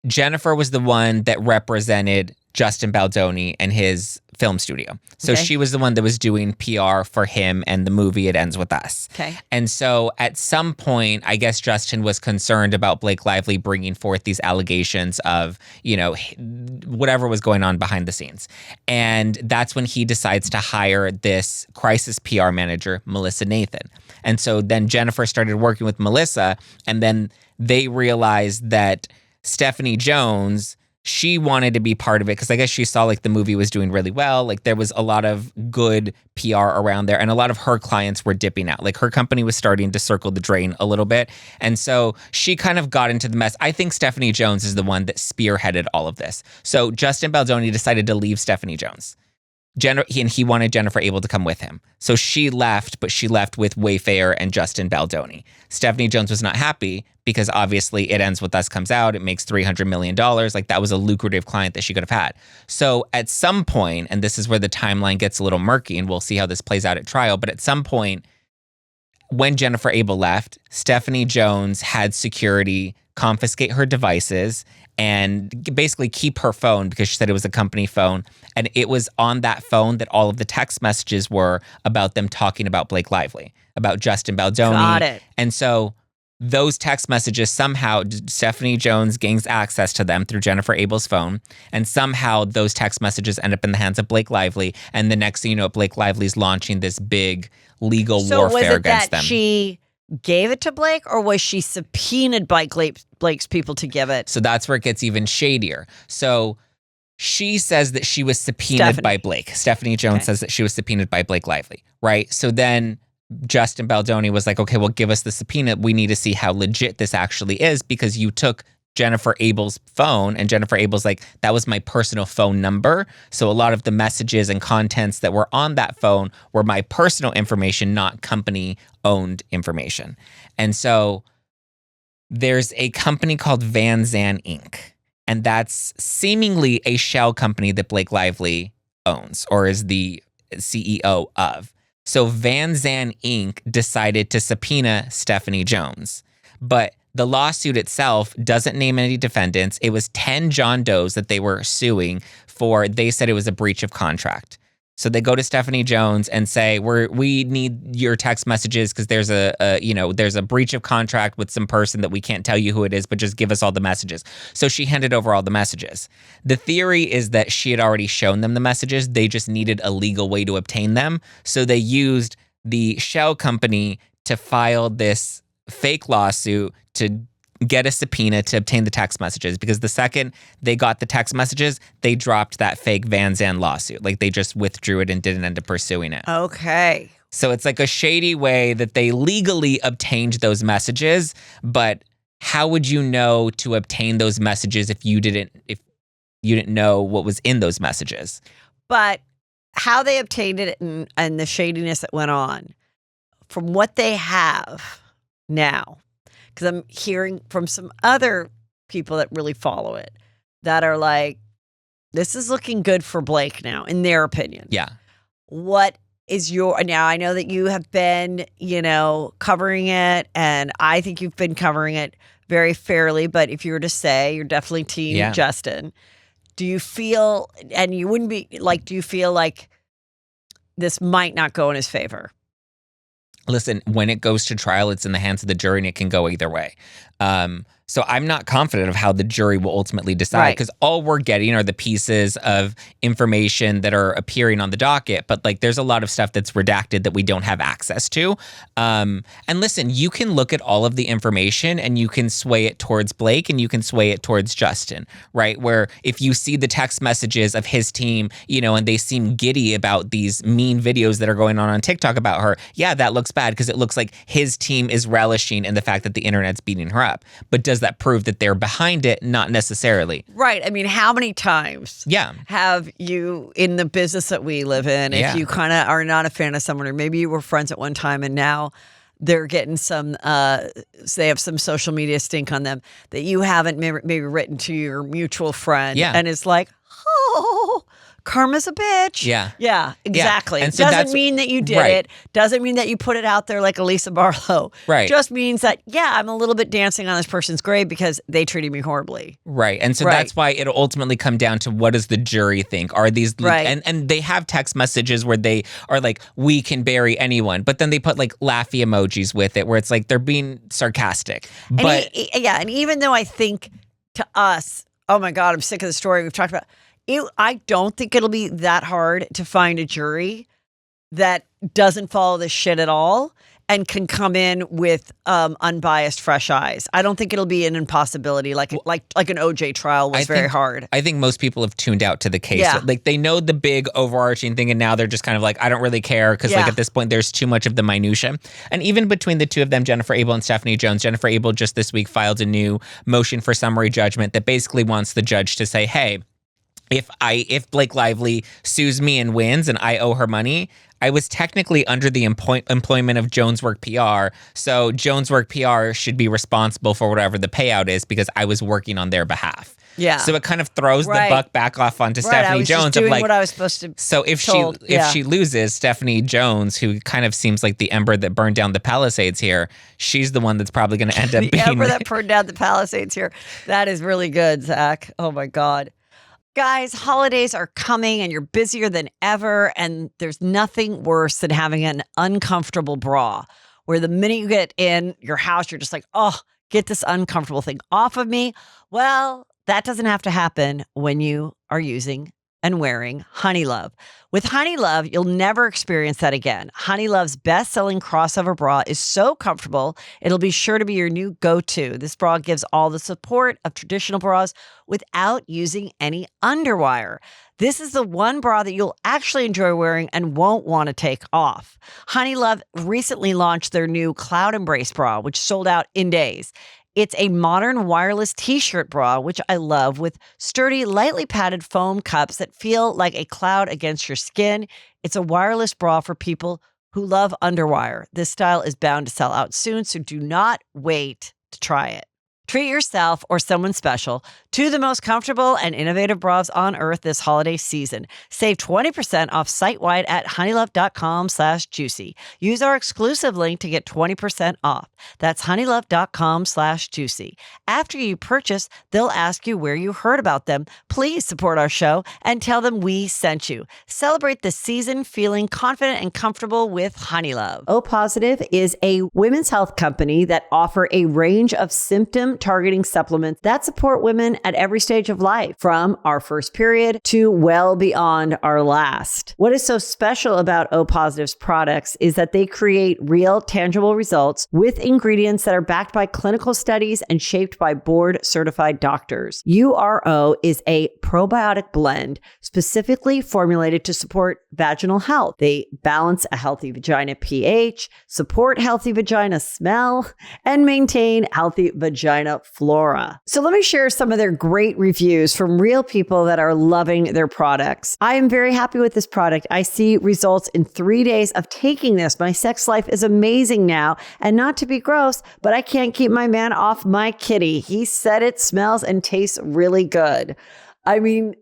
Jennifer was the one that represented Justin Baldoni and his film studio. So she was the one that was doing PR for him and the movie It Ends With Us. Okay. And so at some point, I guess Justin was concerned about Blake Lively bringing forth these allegations of, you know, whatever was going on behind the scenes. And that's when he decides to hire this crisis PR manager, Melissa Nathan. And so then Jennifer started working with Melissa, and then they realized that Stephanie Jones she wanted to be part of it because I guess she saw like the movie was doing really well. Like there was a lot of good PR around there, and a lot of her clients were dipping out. Like her company was starting to circle the drain a little bit. And so she kind of got into the mess. I think Stephanie Jones is the one that spearheaded all of this. So Justin Baldoni decided to leave Stephanie Jones. He wanted Jennifer Abel to come with him. So she left, but she left with Wayfair and Justin Baldoni. Stephanie Jones was not happy because obviously It Ends With Us comes out. It makes $300 million. Like that was a lucrative client that she could have had. So at some point, and this is where the timeline gets a little murky and we'll see how this plays out at trial. But at some point, when Jennifer Abel left, Stephanie Jones had security confiscate her devices and basically keep her phone because she said it was a company phone. And it was on that phone that all of the text messages were about them talking about Blake Lively, about Justin Baldoni. Got it. And so those text messages, somehow Stephanie Jones gains access to them through Jennifer Abel's phone. And somehow those text messages end up in the hands of Blake Lively. And the next thing you know, Blake Lively's launching this big legal warfare against them. She gave it to Blake, or was she subpoenaed by Blake's people to give it? So that's where it gets even shadier. So she says that she was subpoenaed by Blake. Stephanie Jones says that she was subpoenaed by Blake Lively, right? So then Justin Baldoni was like, okay, well, give us the subpoena. We need to see how legit this actually is because you took Jennifer Abel's phone, and Jennifer Abel's like, that was my personal phone number. So a lot of the messages and contents that were on that phone were my personal information, not company-owned information. And so there's a company called Van Zandt Inc., and that's seemingly a shell company that Blake Lively owns or is the CEO of. So Van Zandt Inc. decided to subpoena Stephanie Jones, but the lawsuit itself doesn't name any defendants. It was 10 John Does that they were suing for. They said it was a breach of contract. So they go to Stephanie Jones and say, we need your text messages because there's there's a breach of contract with some person that we can't tell you who it is, but just give us all the messages. So she handed over all the messages. The theory is that she had already shown them the messages. They just needed a legal way to obtain them. So they used the shell company to file this fake lawsuit to get a subpoena to obtain the text messages, because the second they got the text messages, they dropped that fake Van Zandt lawsuit. Like they just withdrew it and didn't end up pursuing it. Okay. So it's like a shady way that they legally obtained those messages, but how would you know to obtain those messages if you didn't know what was in those messages? But how they obtained it and the shadiness that went on, from what they have now, because I'm hearing from some other people that really follow it that are like, this is looking good for Blake now, in their opinion. Yeah. What is now I know that you have been, covering it, and I think you've been covering it very fairly, but if you were to say you're definitely team Justin, do you feel, and you wouldn't be like, do you feel like this might not go in his favor? Listen, when it goes to trial, it's in the hands of the jury and it can go either way. So I'm not confident of how the jury will ultimately decide, because all we're getting are the pieces of information that are appearing on the docket. But like, there's a lot of stuff that's redacted that we don't have access to. And listen, you can look at all of the information and you can sway it towards Blake and you can sway it towards Justin, right? Where if you see the text messages of his team, and they seem giddy about these mean videos that are going on TikTok about her, yeah, that looks bad because it looks like his team is relishing in the fact that the internet's beating her up. But does that prove that they're behind it? Not necessarily. Right. I mean, how many times have you, in the business that we live in, if you kind of are not a fan of someone, or maybe you were friends at one time and now they're getting some, they have some social media stink on them that you haven't maybe written to your mutual friend. Yeah. And it's like, oh, karma's a bitch. Yeah. Yeah, exactly. Yeah. And so doesn't mean that you did it. Doesn't mean that you put it out there like Elisa Barlow. Right. Just means that, I'm a little bit dancing on this person's grave because they treated me horribly. Right. And so that's why it'll ultimately come down to, what does the jury think? Are these, and they have text messages where they are like, we can bury anyone. But then they put like laughy emojis with it where it's like they're being sarcastic. But and even though I think to us, oh my God, I'm sick of the story we've talked about. I don't think it'll be that hard to find a jury that doesn't follow this shit at all and can come in with unbiased, fresh eyes. I don't think it'll be an impossibility like an OJ trial was very hard. I think most people have tuned out to the case. Yeah. Like they know the big overarching thing, and now they're just kind of like, I don't really care because like at this point there's too much of the minutia. And even between the two of them, Jennifer Abel and Stephanie Jones, Jennifer Abel just this week filed a new motion for summary judgment that basically wants the judge to say, hey, if Blake Lively sues me and wins and I owe her money, I was technically under the employment of Jones Work PR, so Jones Work PR should be responsible for whatever the payout is because I was working on their behalf. Yeah. So it kind of throws the buck back off onto Stephanie I was Jones. just doing of like, what I was supposed to. So if she loses, Stephanie Jones, who kind of seems like the ember that burned down the Palisades here, she's the one that's probably going to end up being the ember that burned down the Palisades here. That is really good, Zach. Oh my God. Guys, holidays are coming and you're busier than ever, and there's nothing worse than having an uncomfortable bra where the minute you get in your house, you're just like, oh, get this uncomfortable thing off of me. Well, that doesn't have to happen when you are using and wearing Honeylove. With Honeylove, you'll never experience that again. Honeylove's best-selling crossover bra is so comfortable, it'll be sure to be your new go-to. This bra gives all the support of traditional bras without using any underwire. This is the one bra that you'll actually enjoy wearing and won't want to take off. Honeylove recently launched their new Cloud Embrace bra, which sold out in days. It's a modern wireless t-shirt bra, which I love, with sturdy, lightly padded foam cups that feel like a cloud against your skin. It's a wireless bra for people who love underwire. This style is bound to sell out soon, so do not wait to try it. Treat yourself or someone special to the most comfortable and innovative bras on earth this holiday season. Save 20% off site-wide at honeylove.com/juicy. Use our exclusive link to get 20% off. That's honeylove.com/juicy. After you purchase, they'll ask you where you heard about them. Please support our show and tell them we sent you. Celebrate the season feeling confident and comfortable with Honeylove. O Positive is a women's health company that offer a range of symptom targeting supplements that support women at every stage of life, from our first period to well beyond our last. What is so special about O Positive's products is that they create real, tangible results with ingredients that are backed by clinical studies and shaped by board-certified doctors. URO is a probiotic blend specifically formulated to support vaginal health. They balance a healthy vagina pH, support healthy vagina smell, and maintain healthy vagina flora. So let me share some of their great reviews from real people that are loving their products. I am very happy with this product. I see results in 3 days of taking this. My sex life is amazing now. And not to be gross, but I can't keep my man off my kitty. He said it smells and tastes really good. I mean,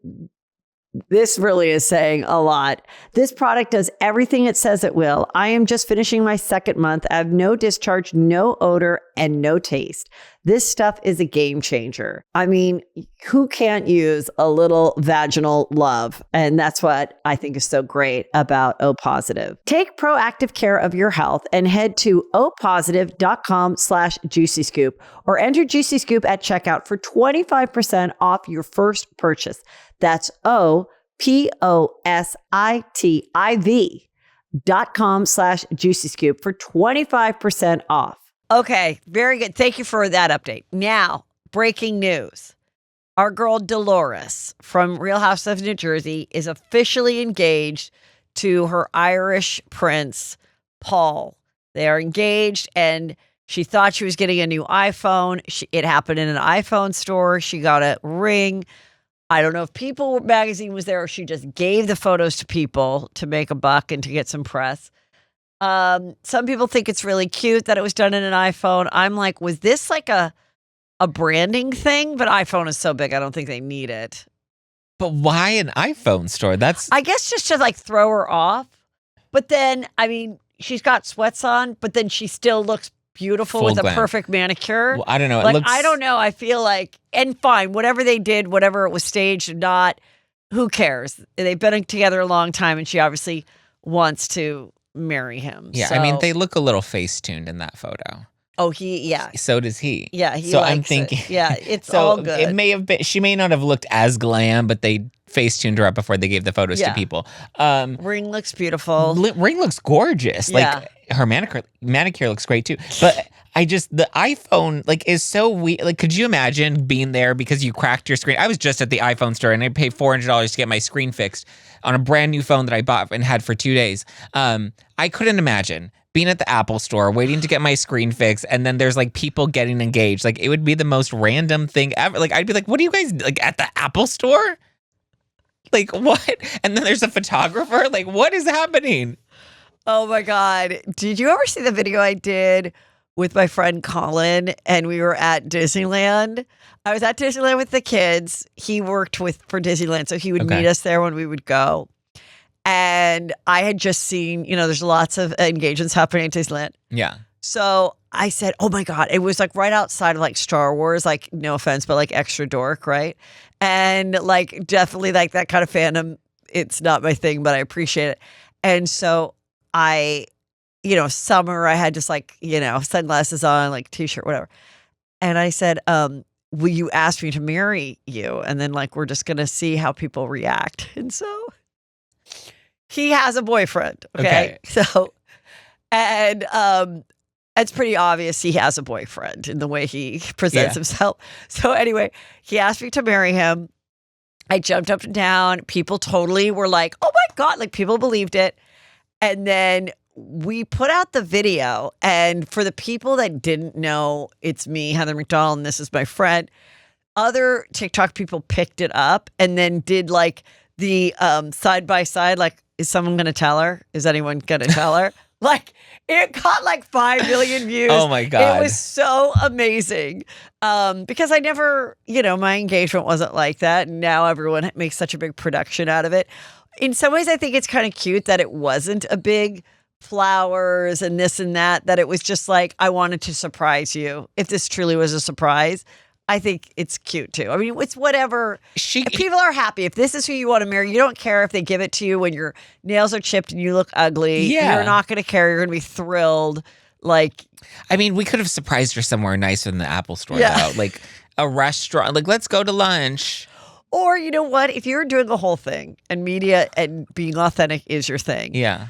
this really is saying a lot. This product does everything it says it will. I am just finishing my second month. I have no discharge, no odor, and no taste. This stuff is a game changer. I mean, who can't use a little vaginal love? And that's what I think is so great about O Positive. Take proactive care of your health and head to opositive.com/juicy scoop or enter Juicy Scoop at checkout for 25% off your first purchase. That's opositive.com/juicy scoop for 25% off. Okay, very good. Thank you for that update. Now, breaking news. Our girl Dolores from Real House of New Jersey is officially engaged to her Irish prince, Paul. They are engaged, and she thought she was getting a new iPhone. It happened in an iPhone store. She got a ring. I don't know if People magazine was there or she just gave the photos to People to make a buck and to get some press. Some people think it's really cute that it was done in an iPhone. I'm like, was this like a branding thing? But iPhone is so big, I don't think they need it. But why an iPhone store? I guess just to like throw her off. But then, I mean, she's got sweats on, but then she still looks beautiful with a perfect manicure. Well, I don't know. I don't know. I feel like, and fine, whatever they did, whatever it was staged or not, who cares? They've been together a long time, and she obviously wants to marry him. Yeah, so. I mean, they look a little face-tuned in that photo. Oh, yeah. So does he. Yeah, he so likes I'm thinking, it. Yeah, it's so all good. It may have been. She may not have looked as glam, but they face-tuned her up before they gave the photos to Yeah. people. Ring looks beautiful. Ring looks gorgeous. Yeah. Like her manicure looks great too. But I just the iPhone like is so weird. Like, could you imagine being there because you cracked your screen? I was just at the iPhone store and I paid $400 to get my screen fixed on a brand new phone that I bought and had for 2 days. I couldn't imagine being at the Apple store waiting to get my screen fixed, and then there's like people getting engaged. Like, it would be the most random thing ever. Like, I'd be like, what are you guys like at the Apple store? Like, what? And then there's a photographer. Like, what is happening? Oh my God. Did you ever see the video I did with my friend Colin and we were at Disneyland? I was at Disneyland with the kids. He worked for Disneyland, so he would meet us there when we would go. And I had just seen, there's lots of engagements happening at Disneyland. Yeah. So I said, oh my God, it was like right outside of like Star Wars, like no offense, but like extra dork, right? And like definitely like that kind of fandom, it's not my thing, but I appreciate it. And so summer, I had just like, sunglasses on, like t-shirt, whatever. And I said, will you ask me to marry you? And then like, we're just going to see how people react. And so he has a boyfriend. Okay. So, and, it's pretty obvious he has a boyfriend in the way he presents himself. So anyway, he asked me to marry him. I jumped up and down. People totally were like, oh my God, like people believed it. And then we put out the video. And for the people that didn't know, it's me, Heather McDonald, and this is my friend. Other TikTok people picked it up and then did like the side by side, like, is someone going to tell her? Is anyone going to tell her? Like, it got like 5 million views. Oh my God. It was so amazing. Because I never, my engagement wasn't like that. And now everyone makes such a big production out of it. In some ways, I think it's kind of cute that it wasn't a big flowers and this and that it was just like, I wanted to surprise you. If this truly was a surprise, I think it's cute too. I mean, it's whatever. If people are happy. If this is who you want to marry, you don't care if they give it to you when your nails are chipped and you look ugly. Yeah. You're not going to care. You're going to be thrilled. Like, I mean, we could have surprised her somewhere nicer than the Apple store, though. Like a restaurant. Like, let's go to lunch. Or you know what? If you're doing the whole thing and media and being authentic is your thing. Yeah.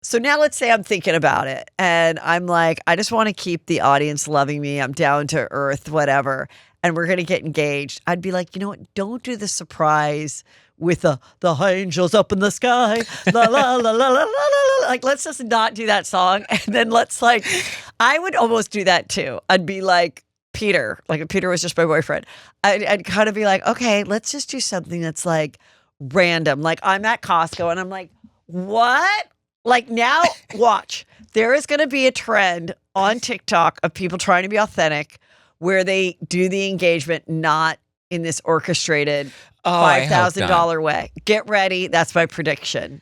So now let's say I'm thinking about it and I'm like, I just want to keep the audience loving me. I'm down to earth, whatever. And we're going to get engaged. I'd be like, you know what? Don't do the surprise with the high angels up in the sky. La, la, la, la, la, la, la. Like, let's just not do that song. And then let's like, I would almost do that too. I'd be like, Peter, like if Peter was just my boyfriend, I'd kind of be like, okay, let's just do something that's like random. Like I'm at Costco and I'm like, what? Like now, watch. There is going to be a trend on TikTok of people trying to be authentic where they do the engagement not in this orchestrated $5,000 way. Get ready. That's my prediction.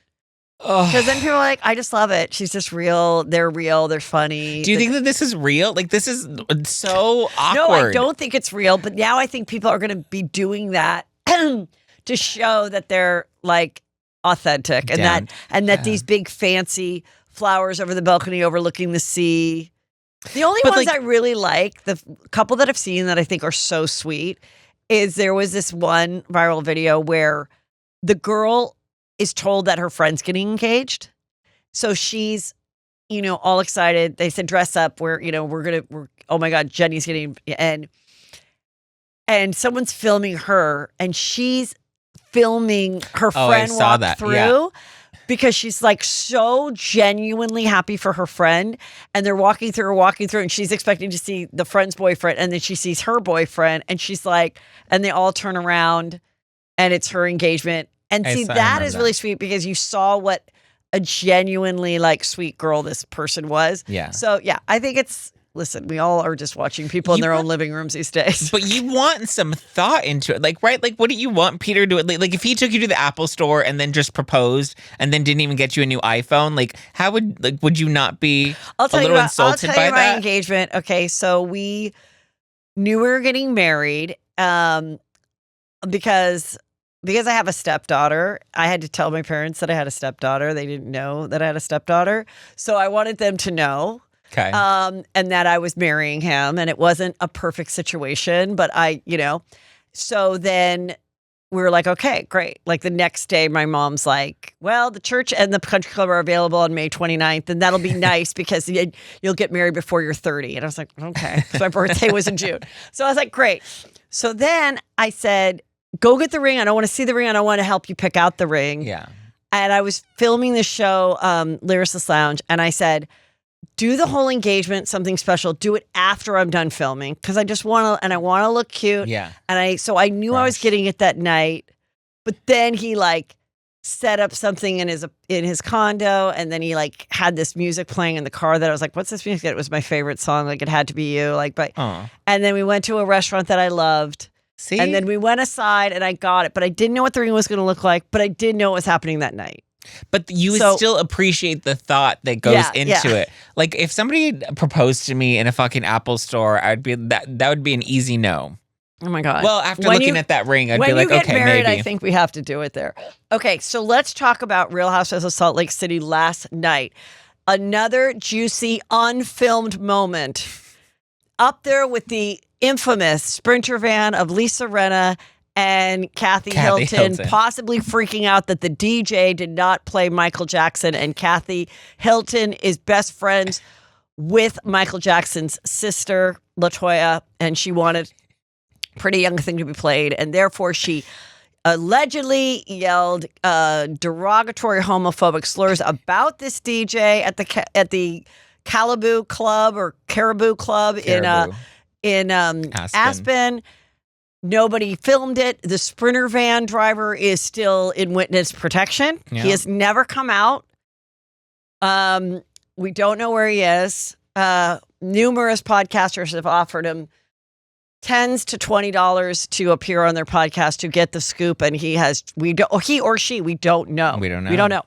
Because then people are like, I just love it. She's just real. They're funny. Do you think that this is real? Like, this is so awkward. No, I don't think it's real. But now I think people are going to be doing that to show that they're like authentic and that these big fancy flowers over the balcony overlooking the sea. The only ones I really like, the couple that I've seen that I think are so sweet, is there was this one viral video where the girl is told that her friend's getting engaged. So she's, all excited. They said, dress up. We're oh my God, Jenny's getting, and someone's filming her and she's filming her friend walk through because she's like so genuinely happy for her friend. And they're walking through and she's expecting to see the friend's boyfriend. And then she sees her boyfriend and she's like, and they all turn around and it's her engagement. And see, that is really sweet because you saw what a genuinely like sweet girl this person was. Yeah. So yeah, I think listen, we all are just watching people in their own living rooms these days. But you want some thought into it. Like, right? Like, what do you want Peter to do? Like, if he took you to the Apple store and then just proposed and then didn't even get you a new iPhone, like, how would you not be a little insulted by that? I'll tell you my engagement. Okay, so we knew we were getting married because I have a stepdaughter. I had to tell my parents that I had a stepdaughter. They didn't know that I had a stepdaughter. So I wanted them to know. Okay. And that I was marrying him, and it wasn't a perfect situation, but so then we were like, okay, great. Like the next day, my mom's like, well, the church and the country club are available on May 29th, and that'll be nice because you'll get married before you're 30. And I was like, okay. So my birthday was in June. So I was like, great. So then I said, go get the ring. I don't want to see the ring. I don't want to help you pick out the ring. Yeah. And I was filming the show, Lyricist Lounge, and I said, do the whole engagement, something special. Do it after I'm done filming because I just want to, and I want to look cute. Yeah. And so I knew I was getting it that night, but then he like set up something in his condo, and then he like had this music playing in the car that I was like, what's this music? It was my favorite song. Like It Had to Be You. And then we went to a restaurant that I loved. See? And then we went aside and I got it, but I didn't know what the ring was going to look like, but I did know what was happening that night. But you would still appreciate the thought that goes into it. Like if somebody proposed to me in a fucking Apple store, I'd be that would be an easy no. Oh my God. Well, after looking at that ring, I'd be like, when you get okay, married, maybe. I think we have to do it there. Okay, so let's talk about Real Housewives of Salt Lake City last night. Another juicy, unfilmed moment. Up there with the infamous Sprinter van of Lisa Rinna and Kathy Hilton, possibly freaking out that the DJ did not play Michael Jackson, and Kathy Hilton is best friends with Michael Jackson's sister, LaToya, and she wanted Pretty Young Thing to be played, and therefore she allegedly yelled derogatory homophobic slurs about this DJ at the Caribou Club in Aspen. Nobody filmed it. The Sprinter van driver is still in witness protection. Yeah. He has never come out. We don't know where he is. Numerous podcasters have offered him $10 to $20 to appear on their podcast to get the scoop, and he or she, we don't know. We don't know.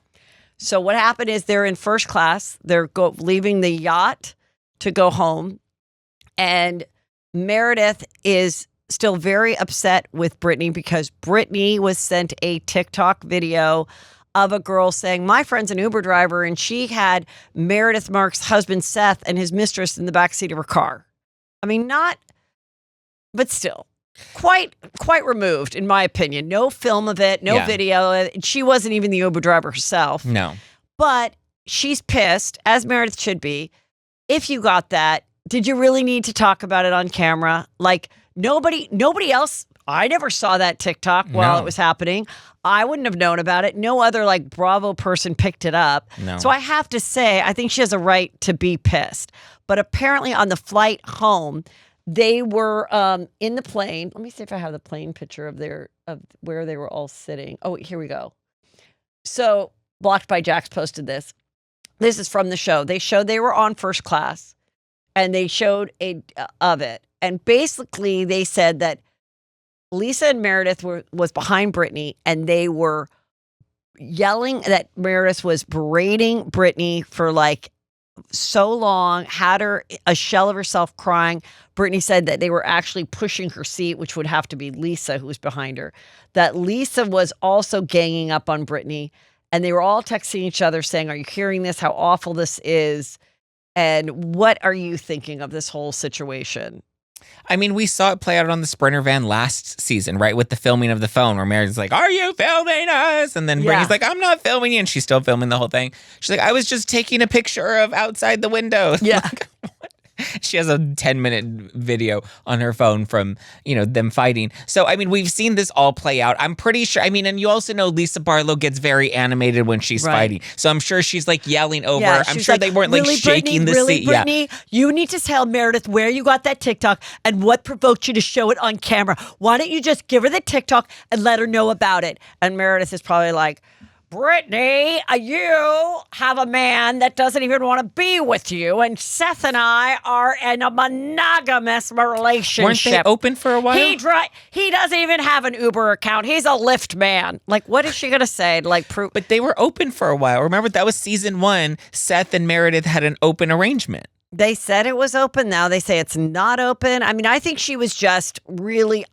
So what happened is they're in first class. They're leaving the yacht to go home, and Meredith is still very upset with Brittany because Brittany was sent a TikTok video of a girl saying, my friend's an Uber driver, and she had Meredith Marks' husband Seth and his mistress in the backseat of her car. I mean, but still quite removed, in my opinion. No film of it, no video. She wasn't even the Uber driver herself. No. But she's pissed, as Meredith should be. If you got that, did you really need to talk about it on camera? Like, nobody else, I never saw that TikTok while it was happening. I wouldn't have known about it. No other Bravo person picked it up. No. So I have to say, I think she has a right to be pissed. But apparently on the flight home, they were in the plane. Let me see if I have the plane picture of where they were all sitting. Oh, here we go. So Blocked by Jax posted this. This is from the show. They showed they were on first class, and they showed of it. And basically, they said that Lisa and Meredith was behind Brittany, and they were yelling that Meredith was berating Brittany for so long, had her a shell of herself crying. Brittany said that they were actually pushing her seat, which would have to be Lisa, who was behind her. That Lisa was also ganging up on Brittany, and they were all texting each other saying, are you hearing this? How awful this is. And what are you thinking of this whole situation? I mean, we saw it play out on the Sprinter van last season, right? With the filming of the phone where Meredith's like, are you filming us? And then Brittany's like, I'm not filming you. And she's still filming the whole thing. She's like, I was just taking a picture of outside the window. Yeah. She has a 10-minute video on her phone from, them fighting. So, I mean, we've seen this all play out. I'm pretty sure. I mean, and you also know Lisa Barlow gets very animated when she's fighting. So I'm sure she's yelling over. Yeah, I'm sure they weren't really, shaking the really, seat. Brittany, you need to tell Meredith where you got that TikTok and what provoked you to show it on camera. Why don't you just give her the TikTok and let her know about it? And Meredith is probably like, Brittany, you have a man that doesn't even want to be with you, and Seth and I are in a monogamous relationship. Weren't they open for a while? He doesn't even have an Uber account. He's a Lyft man. What is she going to say? But they were open for a while. Remember, that was season 1. Seth and Meredith had an open arrangement. They said it was open. Now they say it's not open. I mean, I think she was just really,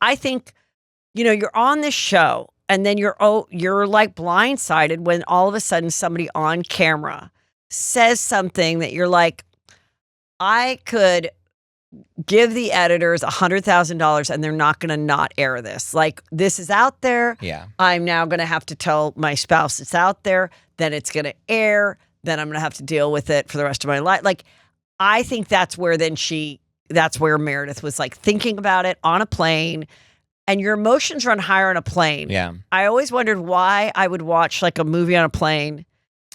you're on this show. And then you're blindsided when all of a sudden somebody on camera says something that you're like, I could give the editors $100,000 and they're not going to not air this. Like, this is out there. Yeah. I'm now going to have to tell my spouse it's out there. Then it's going to air. Then I'm going to have to deal with it for the rest of my life. Like, I think that's where Meredith was like thinking about it on a plane. And your emotions run higher on a plane. Yeah. I always wondered why I would watch like a movie on a plane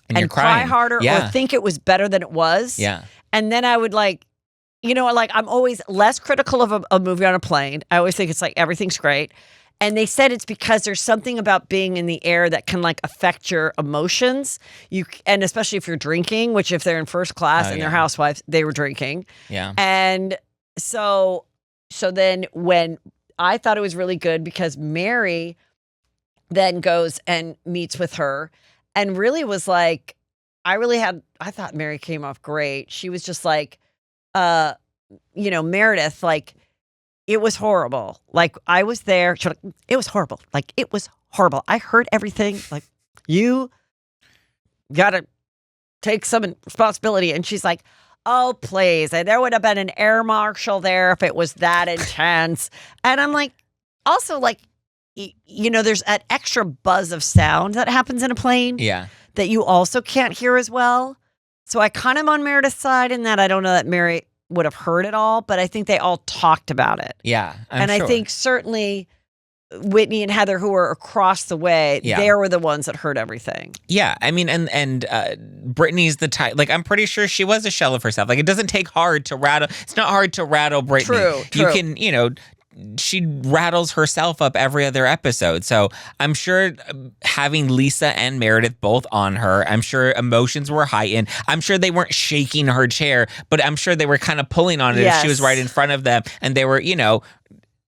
and cry crying. harder or think it was better than it was. Yeah. And then I would like, like I'm always less critical of a movie on a plane. I always think it's like everything's great. And they said it's because there's something about being in the air that can like affect your emotions. And especially if you're drinking, which if they're in first class and they're housewives, they were drinking. Yeah. And so then when I thought it was really good because Mary then goes and meets with her and really was like, I thought Mary came off great. She was just like, Meredith, like, it was horrible. Like, I was there. It was horrible. Like, it was horrible. I heard everything. Like, you got to take some responsibility. And she's like, oh, please. There would have been an air marshal there if it was that intense. And I'm like, also, like, there's that extra buzz of sound that happens in a plane. Yeah. That you also can't hear as well. So I kind of on Meredith's side in that I don't know that Mary would have heard it all, but I think they all talked about it. Yeah. I think certainly Whitney and Heather, who were across the way, they were the ones that heard everything. Yeah. I mean, and Brittany's the type, like, I'm pretty sure she was a shell of herself. Like, it doesn't take hard to rattle. It's not hard to rattle Brittany. True. You can, she rattles herself up every other episode. So I'm sure having Lisa and Meredith both on her, I'm sure emotions were heightened. I'm sure they weren't shaking her chair, but I'm sure they were kind of pulling on it if she was right in front of them. And they were,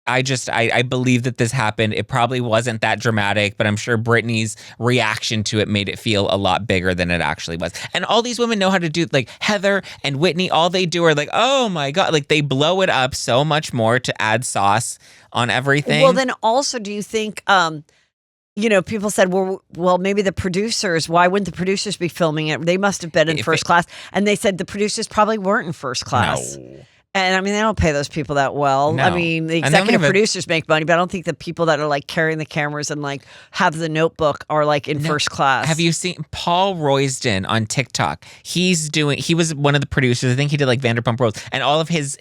I believe that this happened. It probably wasn't that dramatic, but I'm sure Brittany's reaction to it made it feel a lot bigger than it actually was. And all these women know how to do, like Heather and Whitney, all they do are like, oh my God, like they blow it up so much more to add sauce on everything. Well, then also, do you think, people said, well, maybe the producers, why wouldn't the producers be filming it? They must have been in first class. And they said the producers probably weren't in first class. No. And I mean, they don't pay those people that well. No. I mean, the executive producers make money, but I don't think the people that are like carrying the cameras and like have the notebook are like in first class. Have you seen Paul Royston on TikTok? He was one of the producers. I think he did like Vanderpump Rules, and all of his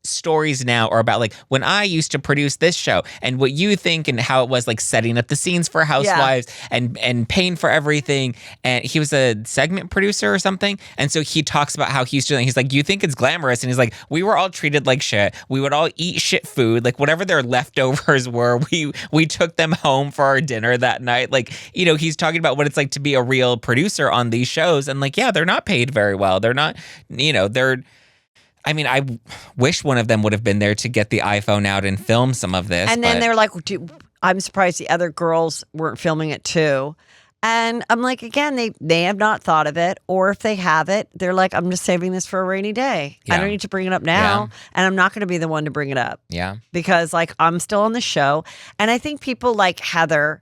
stories now are about like when I used to produce this show and what you think and how it was like setting up the scenes for Housewives and paying for everything. And he was a segment producer or something. And so he talks about how he used to, he's like, you think it's glamorous? And he's like, we were all treated like shit. We would all eat shit food. Like whatever their leftovers were, we took them home for our dinner that night. Like, he's talking about what it's like to be a real producer on these shows. And like, yeah, they're not paid very well. They're not, I mean, I wish one of them would have been there to get the iPhone out and film some of this. And then they're like, I'm surprised the other girls weren't filming it too. And I'm like, again, they have not thought of it. Or if they have it, they're like, I'm just saving this for a rainy day. I don't need to bring it up now. And I'm not going to be the one to bring it up. Yeah. Because like, I'm still on the show. And I think people like Heather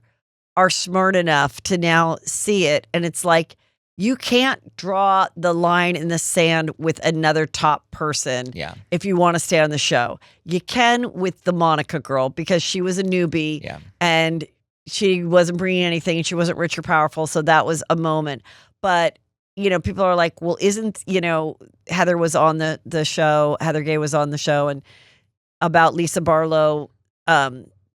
are smart enough to now see it. And it's like, you can't draw the line in the sand with another top person if you want to stay on the show. You can with the Monica girl because she was a newbie and she wasn't bringing anything and she wasn't rich or powerful. So that was a moment. But, people are like, well, isn't, Heather was on the show. Heather Gay was on the show and about Lisa Barlow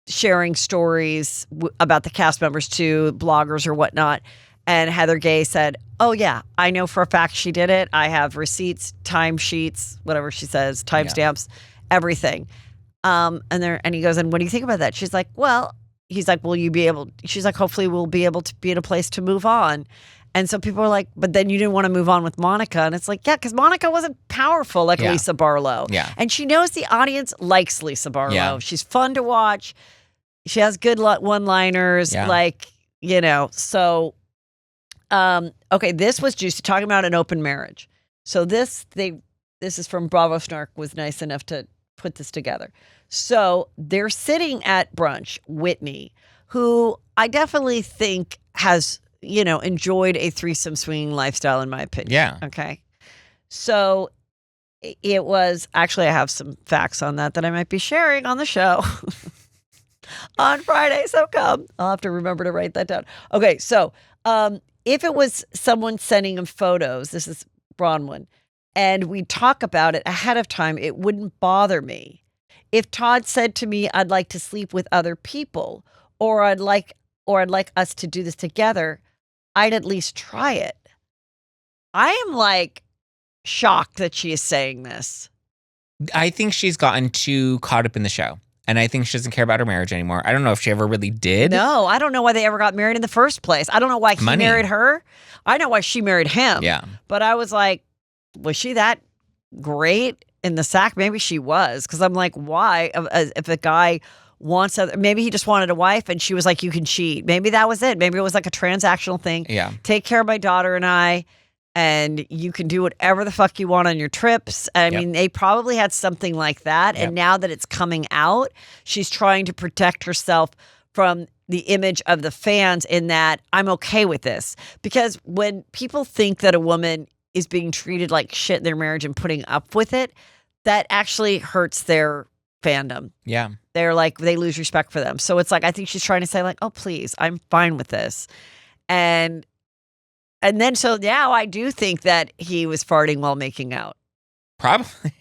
sharing stories about the cast members to bloggers or whatnot. And Heather Gay said, oh, yeah, I know for a fact she did it. I have receipts, timesheets, whatever she says, timestamps, everything. And he goes, and what do you think about that? She's like, well, he's like, will you be able, she's like, hopefully we'll be able to be in a place to move on. And so people are like, but then you didn't want to move on with Monica. And it's like, yeah, because Monica wasn't powerful like Lisa Barlow. Yeah. And she knows the audience likes Lisa Barlow. Yeah. She's fun to watch. She has good one-liners, so... okay, this was juicy, talking about an open marriage. So this is from Bravo Snark, was nice enough to put this together. So they're sitting at brunch, Whitney, who I definitely think has, enjoyed a threesome swinging lifestyle in my opinion. Yeah. Okay. So it was actually, I have some facts on that I might be sharing on the show on Friday. So come, I'll have to remember to write that down. Okay, so if it was someone sending him photos, this is Brownwyn, and we talk about it ahead of time, it wouldn't bother me. If Todd said to me, "I'd like to sleep with other people," or I'd like us to do this together, I'd at least try it. I am like shocked that she is saying this. I think she's gotten too caught up in the show. And I think she doesn't care about her marriage anymore. I don't know if she ever really did. No, I don't know why they ever got married in the first place. I don't know why he married her. I know why she married him. Yeah. But I was like, was she that great in the sack? Maybe she was. Because I'm like, why? If a guy wants maybe he just wanted a wife and she was like, you can cheat. Maybe that was it. Maybe it was like a transactional thing. Yeah. Take care of my daughter and I. And you can do whatever the fuck you want on your trips. I mean, they probably had something like that. And now that it's coming out, she's trying to protect herself from the image of the fans in that I'm okay with this. Because when people think that a woman is being treated like shit in their marriage and putting up with it, that actually hurts their fandom. Yeah. They're like, they lose respect for them. So it's like, I think she's trying to say like, oh, please, I'm fine with this. And then, so now I do think that he was farting while making out. Probably.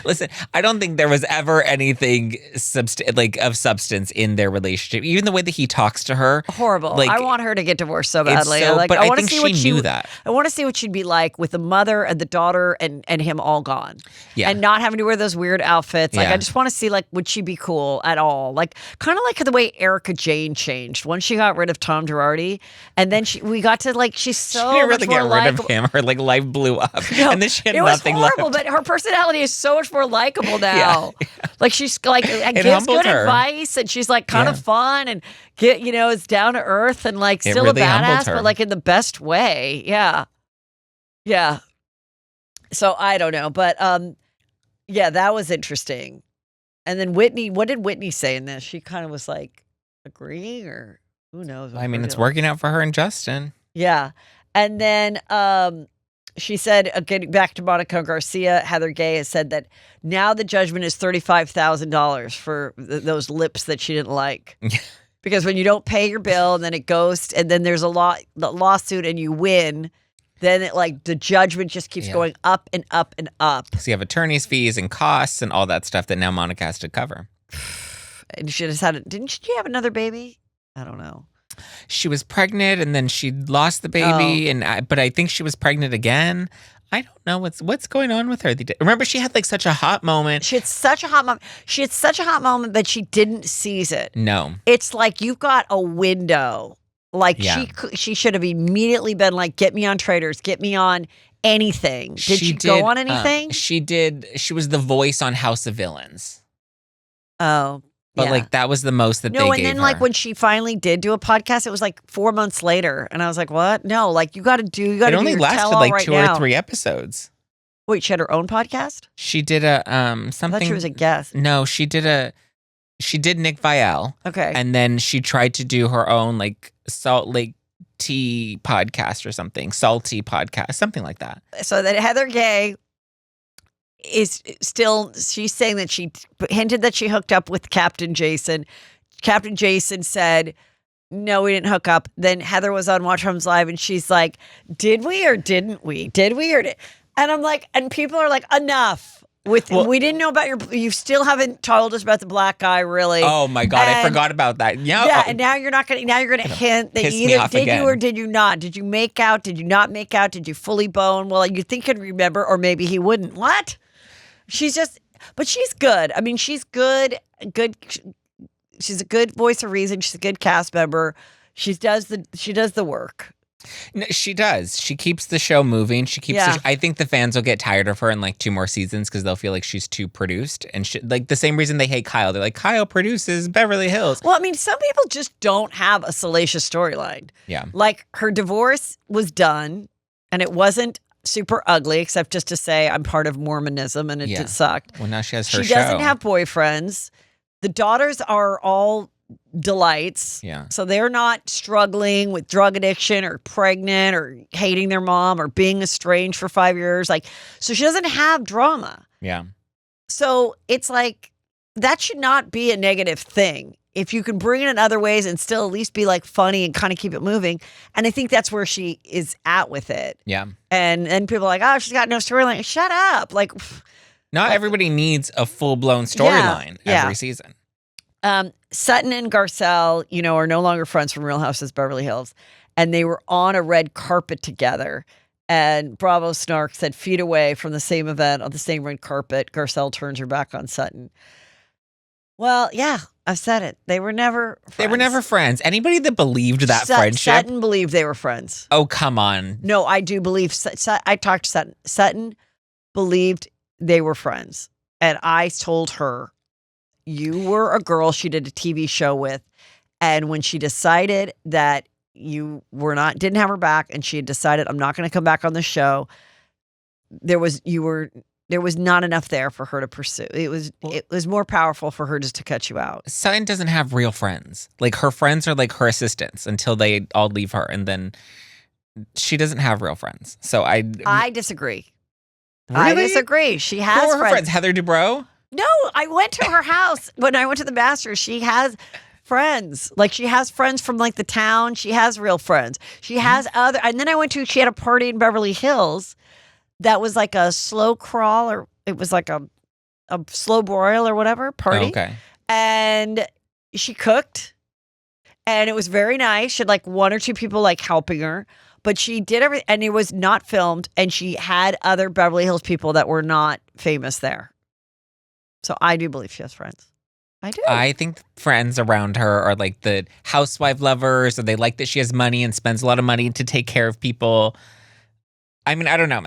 Listen, I don't think there was ever anything of substance in their relationship. Even the way that he talks to her, horrible. Like, I want her to get divorced so badly. But I think she knew that. I want to see what she'd be like with the mother and the daughter and him all gone. Yeah. And not having to wear those weird outfits. Like, Yeah. I just want to see, like, would she be cool at all? Like, kind of like the way Erica Jane changed once she got rid of Tom Girardi, and then we got to like, she's so she didn't much really more get rid likable. of him. Her like life blew up, No, and then she had it was nothing horrible, left. but her personality is so much more likable now. Yeah. Like she's like gives humbled good her. advice, and she's like kind of fun and is down to earth and like still really a humbled badass, her. but like in the best way. Yeah, yeah. So I don't know, but yeah, that was interesting. And then Whitney, what did Whitney say in this? She kind of was like agreeing, or who knows? I mean, it's working out for her and Justin. Yeah, and then she said, getting back to Monica Garcia, Heather Gay has said that now the judgment is $35,000 for those lips that she didn't like. Because when you don't pay your bill and then it goes, and then there's a lawsuit and you win, then it like the judgment just keeps going up and up and up. So you have attorney's fees and costs and all that stuff that now Monica has to cover. And she just had, didn't she have another baby? I don't know. She was pregnant and then she lost the baby, but I think she was pregnant again. I don't know what's going on with her. Remember, she had like such a hot moment. She had such a hot moment. But she didn't seize it. No, it's like you've got a window. Like she should have immediately been like, get me on Traders, get me on anything. Did she go on anything? She did. She was the voice on House of Villains. Oh. But like that was the most that they gave her. No, and then like when she finally did do a podcast, it was like 4 months later, and I was like, "What? No, like you got to do. You got to." It only lasted like 2 or 3 episodes. Wait, she had her own podcast? She did a something. I thought she was a guest. No, she did Nick Viall. Okay, and then she tried to do her own like Salt Lake Tea podcast or something, Salty podcast, something like that. So that Heather Gay is still, she's saying that she hinted that she hooked up with Captain Jason. Captain Jason said, no, we didn't hook up. Then Heather was on Watch Homes Live and she's like, did we or didn't we? Did we or did? And I'm like, and people are like, enough. We didn't know about you still haven't told us about the black guy, really. Oh my God, I forgot about that. Yeah, and now you're not gonna. Now you're gonna hint that either did you or did you not? Did you make out? Did you not make out? Did you fully bone? Well, you think he'd remember, or maybe he wouldn't. What? But she's good. I mean, she's good. She's a good voice of reason. She's a good cast member. She does the work. No, she does. She keeps the show moving. She keeps. I think the fans will get tired of her in like 2 more seasons because they'll feel like she's too produced, and like the same reason they hate Kyle. They're like, Kyle produces Beverly Hills. Well, I mean, some people just don't have a salacious storyline. Yeah, like her divorce was done, and it wasn't super ugly, except just to say I'm part of Mormonism, and it sucked. Well, now she has her show. She doesn't have boyfriends. The daughters are all delights. Yeah. So they're not struggling with drug addiction or pregnant or hating their mom or being estranged for 5 years. Like, so she doesn't have drama. Yeah. So it's like, that should not be a negative thing. If you can bring it in other ways and still at least be like funny and kind of keep it moving. And I think that's where she is at with it. Yeah. And people are like, oh, she's got no storyline. Shut up. Like, not everybody needs a full-blown storyline every season. Sutton and Garcelle, are no longer friends from Real Housewives of Beverly Hills. And they were on a red carpet together. And Bravo Snark said, feet away from the same event on the same red carpet, Garcelle turns her back on Sutton. Well, yeah, I've said it. They were never friends. They were never friends. Anybody that believed that friendship. Sutton believed they were friends. Oh, come on. No, I do believe. I talked to Sutton. Sutton believed they were friends. And I told her, you were a girl she did a TV show with. And when she decided that you didn't have her back, and she had decided, I'm not going to come back on the show, there was not enough there for her to pursue. It was more powerful for her just to cut you out. Sutton doesn't have real friends. Like, her friends are like her assistants until they all leave her, and then she doesn't have real friends. So I disagree. Really? I disagree. She has Who are her friends. Heather Dubrow? No, I went to her house when I went to the Masters. She has friends. Like, she has friends from like the town. She has real friends. She has other. And then she had a party in Beverly Hills that was like a slow crawl, or it was like a slow broil or whatever party. Oh, okay. And she cooked, and it was very nice. She had like one or two people like helping her, but she did everything, and it was not filmed. And she had other Beverly Hills people that were not famous there. So I do believe she has friends. I do. I think friends around her are like the housewife lovers, or they like that she has money and spends a lot of money to take care of people. I mean, I don't know.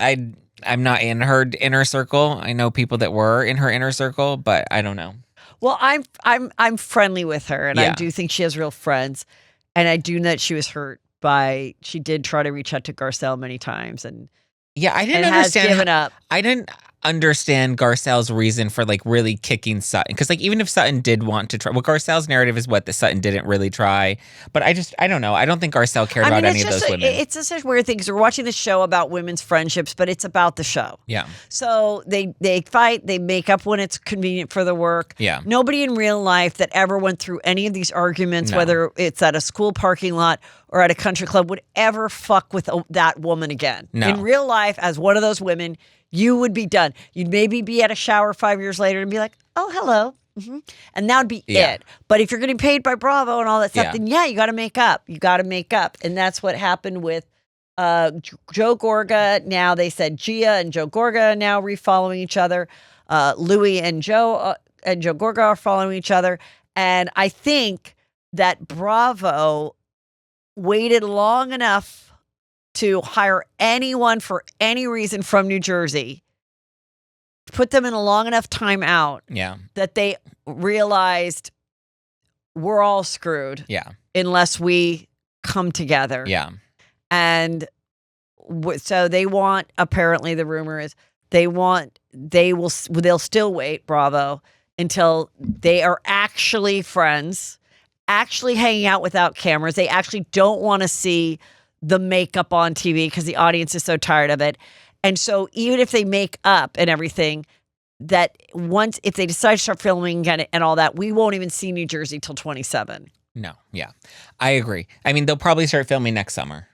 I'm not in her inner circle. I know people that were in her inner circle, but I don't know. Well, I'm friendly with her, and Yeah. I do think she has real friends, and I do know that she was hurt by. She did try to reach out to Garcelle many times, and Yeah, I didn't has understand. given up. I didn't understand Garcelle's reason for like really kicking Sutton, because like even if Sutton did want to try, well, Garcelle's narrative is what the Sutton didn't really try, but I don't know. I don't think Garcelle cared about any of those women. It's just a weird thing, because we're watching the show about women's friendships, but it's about the show. Yeah. So they fight, they make up when it's convenient for the work. Yeah. Nobody in real life that ever went through any of these arguments, No. whether it's at a school parking lot or at a country club, would ever fuck with that woman again. No. In real life, as one of those women, you would be done. You'd maybe be at a shower 5 years later and be like, oh, hello. Mm-hmm. And that would be it. But if you're getting paid by Bravo and all that stuff, then you got to make up. You got to make up. And that's what happened with Joe Gorga. Now they said Gia and Joe Gorga now refollowing each other. Louis and Joe Gorga are following each other. And I think that Bravo waited long enough to hire anyone for any reason from New Jersey, put them in a long enough time out that they realized we're all screwed unless we come together. Yeah. And so they want, apparently the rumor is they'll still wait, Bravo, until they are actually friends, actually hanging out without cameras. They actually don't want to see the makeup on TV because the audience is so tired of it. And so even if they make up and everything, that if they decide to start filming and all that, we won't even see New Jersey till 27. No. Yeah. I agree. I mean, they'll probably start filming next summer.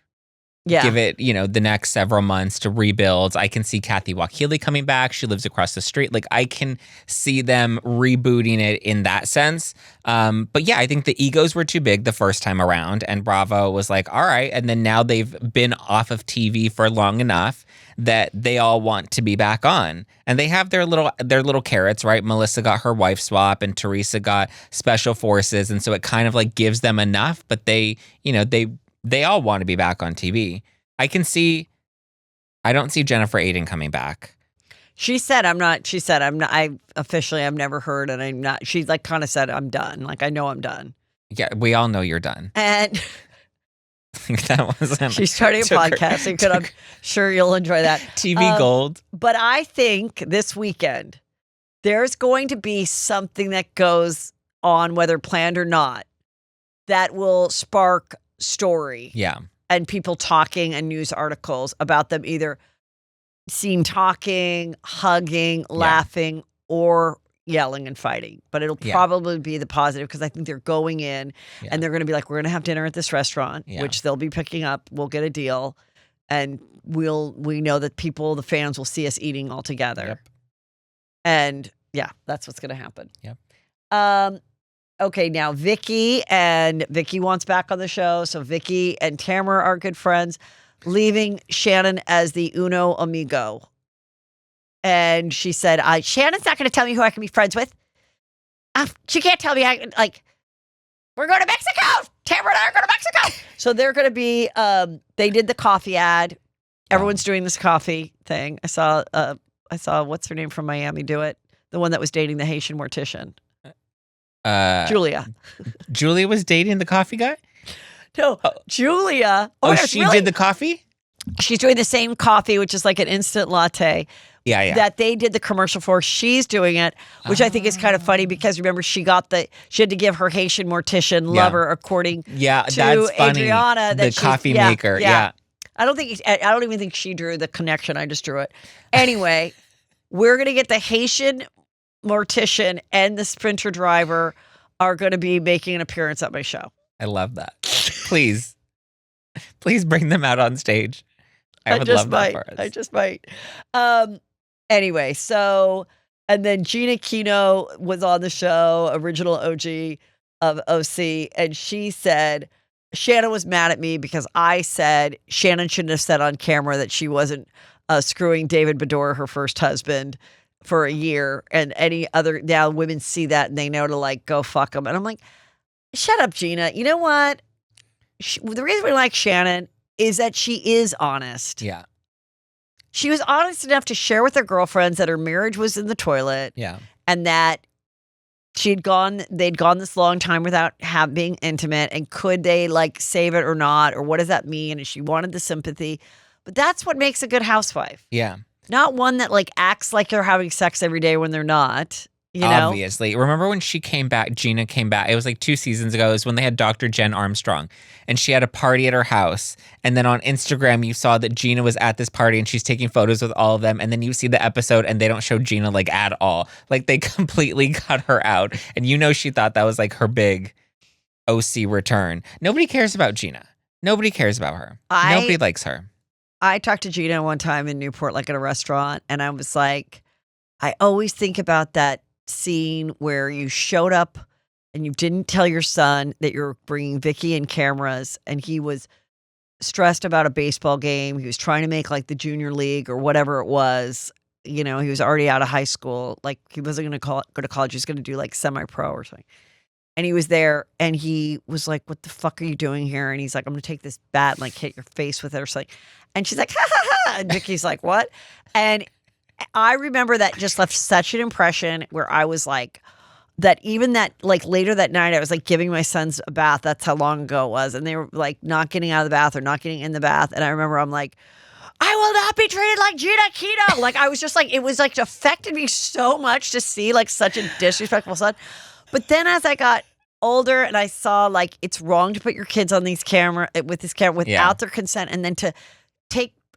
Yeah. Give it, the next several months to rebuild. I can see Kathy Wakili coming back. She lives across the street. Like, I can see them rebooting it in that sense. But yeah, I think the egos were too big the first time around, and Bravo was like, all right. And then now they've been off of TV for long enough that they all want to be back on. And they have their little carrots, right? Melissa got her wife swap, and Teresa got special forces. And so it kind of like gives them enough, but they all want to be back on TV. I don't see Jennifer Aiden coming back. She said, I'm not, I've never heard, and I'm not, she's like kind of said, I'm done. Like, I know I'm done. Yeah, we all know you're done. And that wasn't. She's starting a podcast, and I'm sure you'll enjoy that. TV Gold. But I think this weekend, there's going to be something that goes on, whether planned or not, that will spark story. Yeah. And people talking and news articles about them either seen talking, hugging, laughing, or yelling and fighting. But it'll probably be the positive because I think they're going in and they're going to be like, we're going to have dinner at this restaurant, which they'll be picking up. We'll get a deal. And we know that the fans will see us eating all together. Yep. And that's what's going to happen. Yep. Okay, now Vicky wants back on the show. So Vicky and Tamara are good friends, leaving Shannon as the uno amigo. And she said, Shannon's not going to tell me who I can be friends with. She can't tell me. We're going to Mexico. Tamara and I are going to Mexico. So they're going to be, they did the coffee ad. Everyone's doing this coffee thing. I saw what's her name from Miami do it. The one that was dating the Haitian mortician. Julia. Julia was dating the coffee guy? No, Julia. She did the coffee? She's doing the same coffee, which is like an instant latte. Yeah. That they did the commercial for. She's doing it, which I think is kind of funny because remember she had to give her Haitian mortician lover according to that's funny. Adriana the coffee maker. Yeah. I don't even think she drew the connection. I just drew it. Anyway, we're gonna get the Haitian mortician and the sprinter driver are going to be making an appearance at my show. I love that. Please bring them out on stage. I would love that for us. I just might. Anyway, and then Gina Kino was on the show, original OG of OC, and she said Shannon was mad at me because I said Shannon shouldn't have said on camera that she wasn't screwing David Bador, her first husband, for a year, and any other now women see that and they know to like go fuck them. And I'm like, shut up, Gina. You know what? The reason we like Shannon is that she is honest. Yeah. She was honest enough to share with her girlfriends that her marriage was in the toilet. Yeah. And that they'd gone this long time without being intimate, and could they like save it or not, or what does that mean? And she wanted the sympathy. But that's what makes a good housewife. Yeah. Not one that like acts like they're having sex every day when they're not, you know? Obviously. Remember when Gina came back? It was like 2 seasons ago. It was when they had Dr. Jen Armstrong and she had a party at her house. And then on Instagram, you saw that Gina was at this party and she's taking photos with all of them. And then you see the episode and they don't show Gina like at all. Like they completely cut her out. And she thought that was like her big OC return. Nobody cares about Gina. Nobody cares about her. Nobody likes her. I talked to Gina one time in Newport, like at a restaurant, and I was like, I always think about that scene where you showed up and you didn't tell your son that you're bringing Vicky and cameras, and he was stressed about a baseball game. He was trying to make like the junior league or whatever it was. He was already out of high school. Like he wasn't going to go to college. He was going to do like semi-pro or something. And he was there and he was like, what the fuck are you doing here? And he's like, I'm going to take this bat and like hit your face with it or something. And she's like, ha ha ha. And Vicky's like, what? And I remember that just left such an impression where I was like, that even that like later that night, I was like giving my sons a bath. That's how long ago it was. And they were like not getting out of the bath or not getting in the bath. And I remember I'm like, I will not be treated like Gina Kino. Like I was just like, it was like affected me so much to see like such a disrespectful son. But then as I got older and I saw like it's wrong to put your kids on this camera without their consent, and then to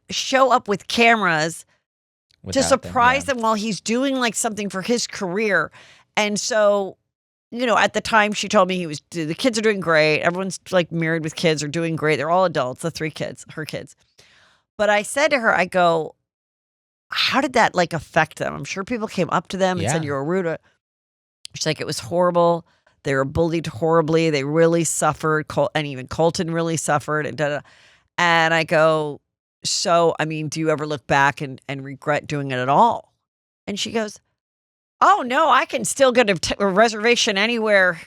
show up with cameras to surprise them while he's doing like something for his career. And so, at the time she told me the kids are doing great. Everyone's like married with kids are doing great. They're all adults, the 3 kids, her kids. But I said to her, I go, how did that like affect them? I'm sure people came up to them and said, you're rude. She's like, it was horrible. They were bullied horribly. They really suffered. And even Colton really suffered. And I go, so, I mean, do you ever look back and regret doing it at all? And she goes, oh, no, I can still get a reservation anywhere.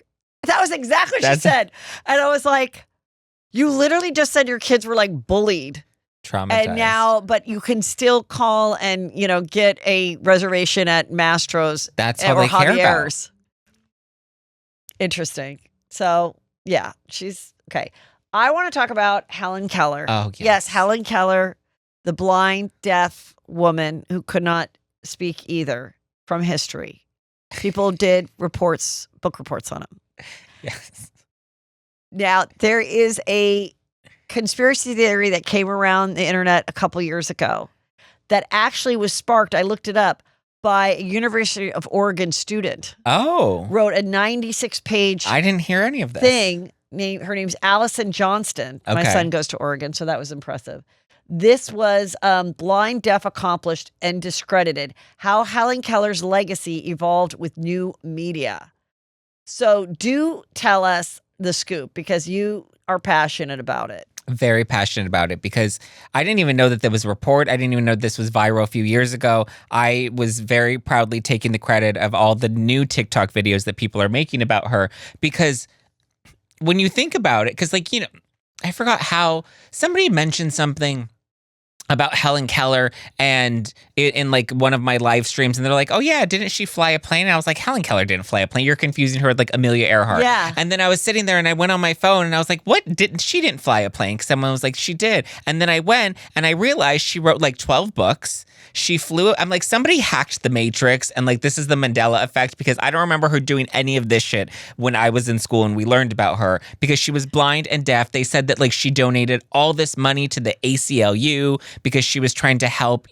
That was exactly what she said. And I was like, you literally just said your kids were like bullied. Traumatized. And now, but you can still call and, get a reservation at Mastro's. That's how they care about. Interesting. So, yeah, she's okay. I want to talk about Helen Keller. Oh, yes. Helen Keller, the blind, deaf woman who could not speak either from history. People did book reports on him. Yes. Now, there is a conspiracy theory that came around the internet a couple years ago that actually was sparked, I looked it up, by a University of Oregon student. Oh. Wrote a 96-page I didn't hear any of this. thing. Her name's Allison Johnston. My Okay. son goes to Oregon, so that was impressive. This was Blind, Deaf, Accomplished, and Discredited, How Helen Keller's Legacy Evolved with New Media. So do tell us the scoop, because you are passionate about it. Very passionate about it, because I didn't even know that there was a report. I didn't even know this was viral a few years ago. I was very proudly taking the credit of all the new TikTok videos that people are making about her, because when you think about it, because I forgot how somebody mentioned something about Helen Keller and in like one of my live streams, and they're like, oh yeah, didn't she fly a plane? And I was like, Helen Keller didn't fly a plane. You're confusing her with like Amelia Earhart. Yeah. And then I was sitting there and I went on my phone and I was like, she didn't fly a plane? Because someone was like, she did. And then I went and I realized she wrote like 12 books. She flew. I'm like, somebody hacked the Matrix, and like this is the Mandela effect, because I don't remember her doing any of this shit when I was in school and we learned about her, because she was blind and deaf. They said that like she donated all this money to the ACLU because she was trying to help,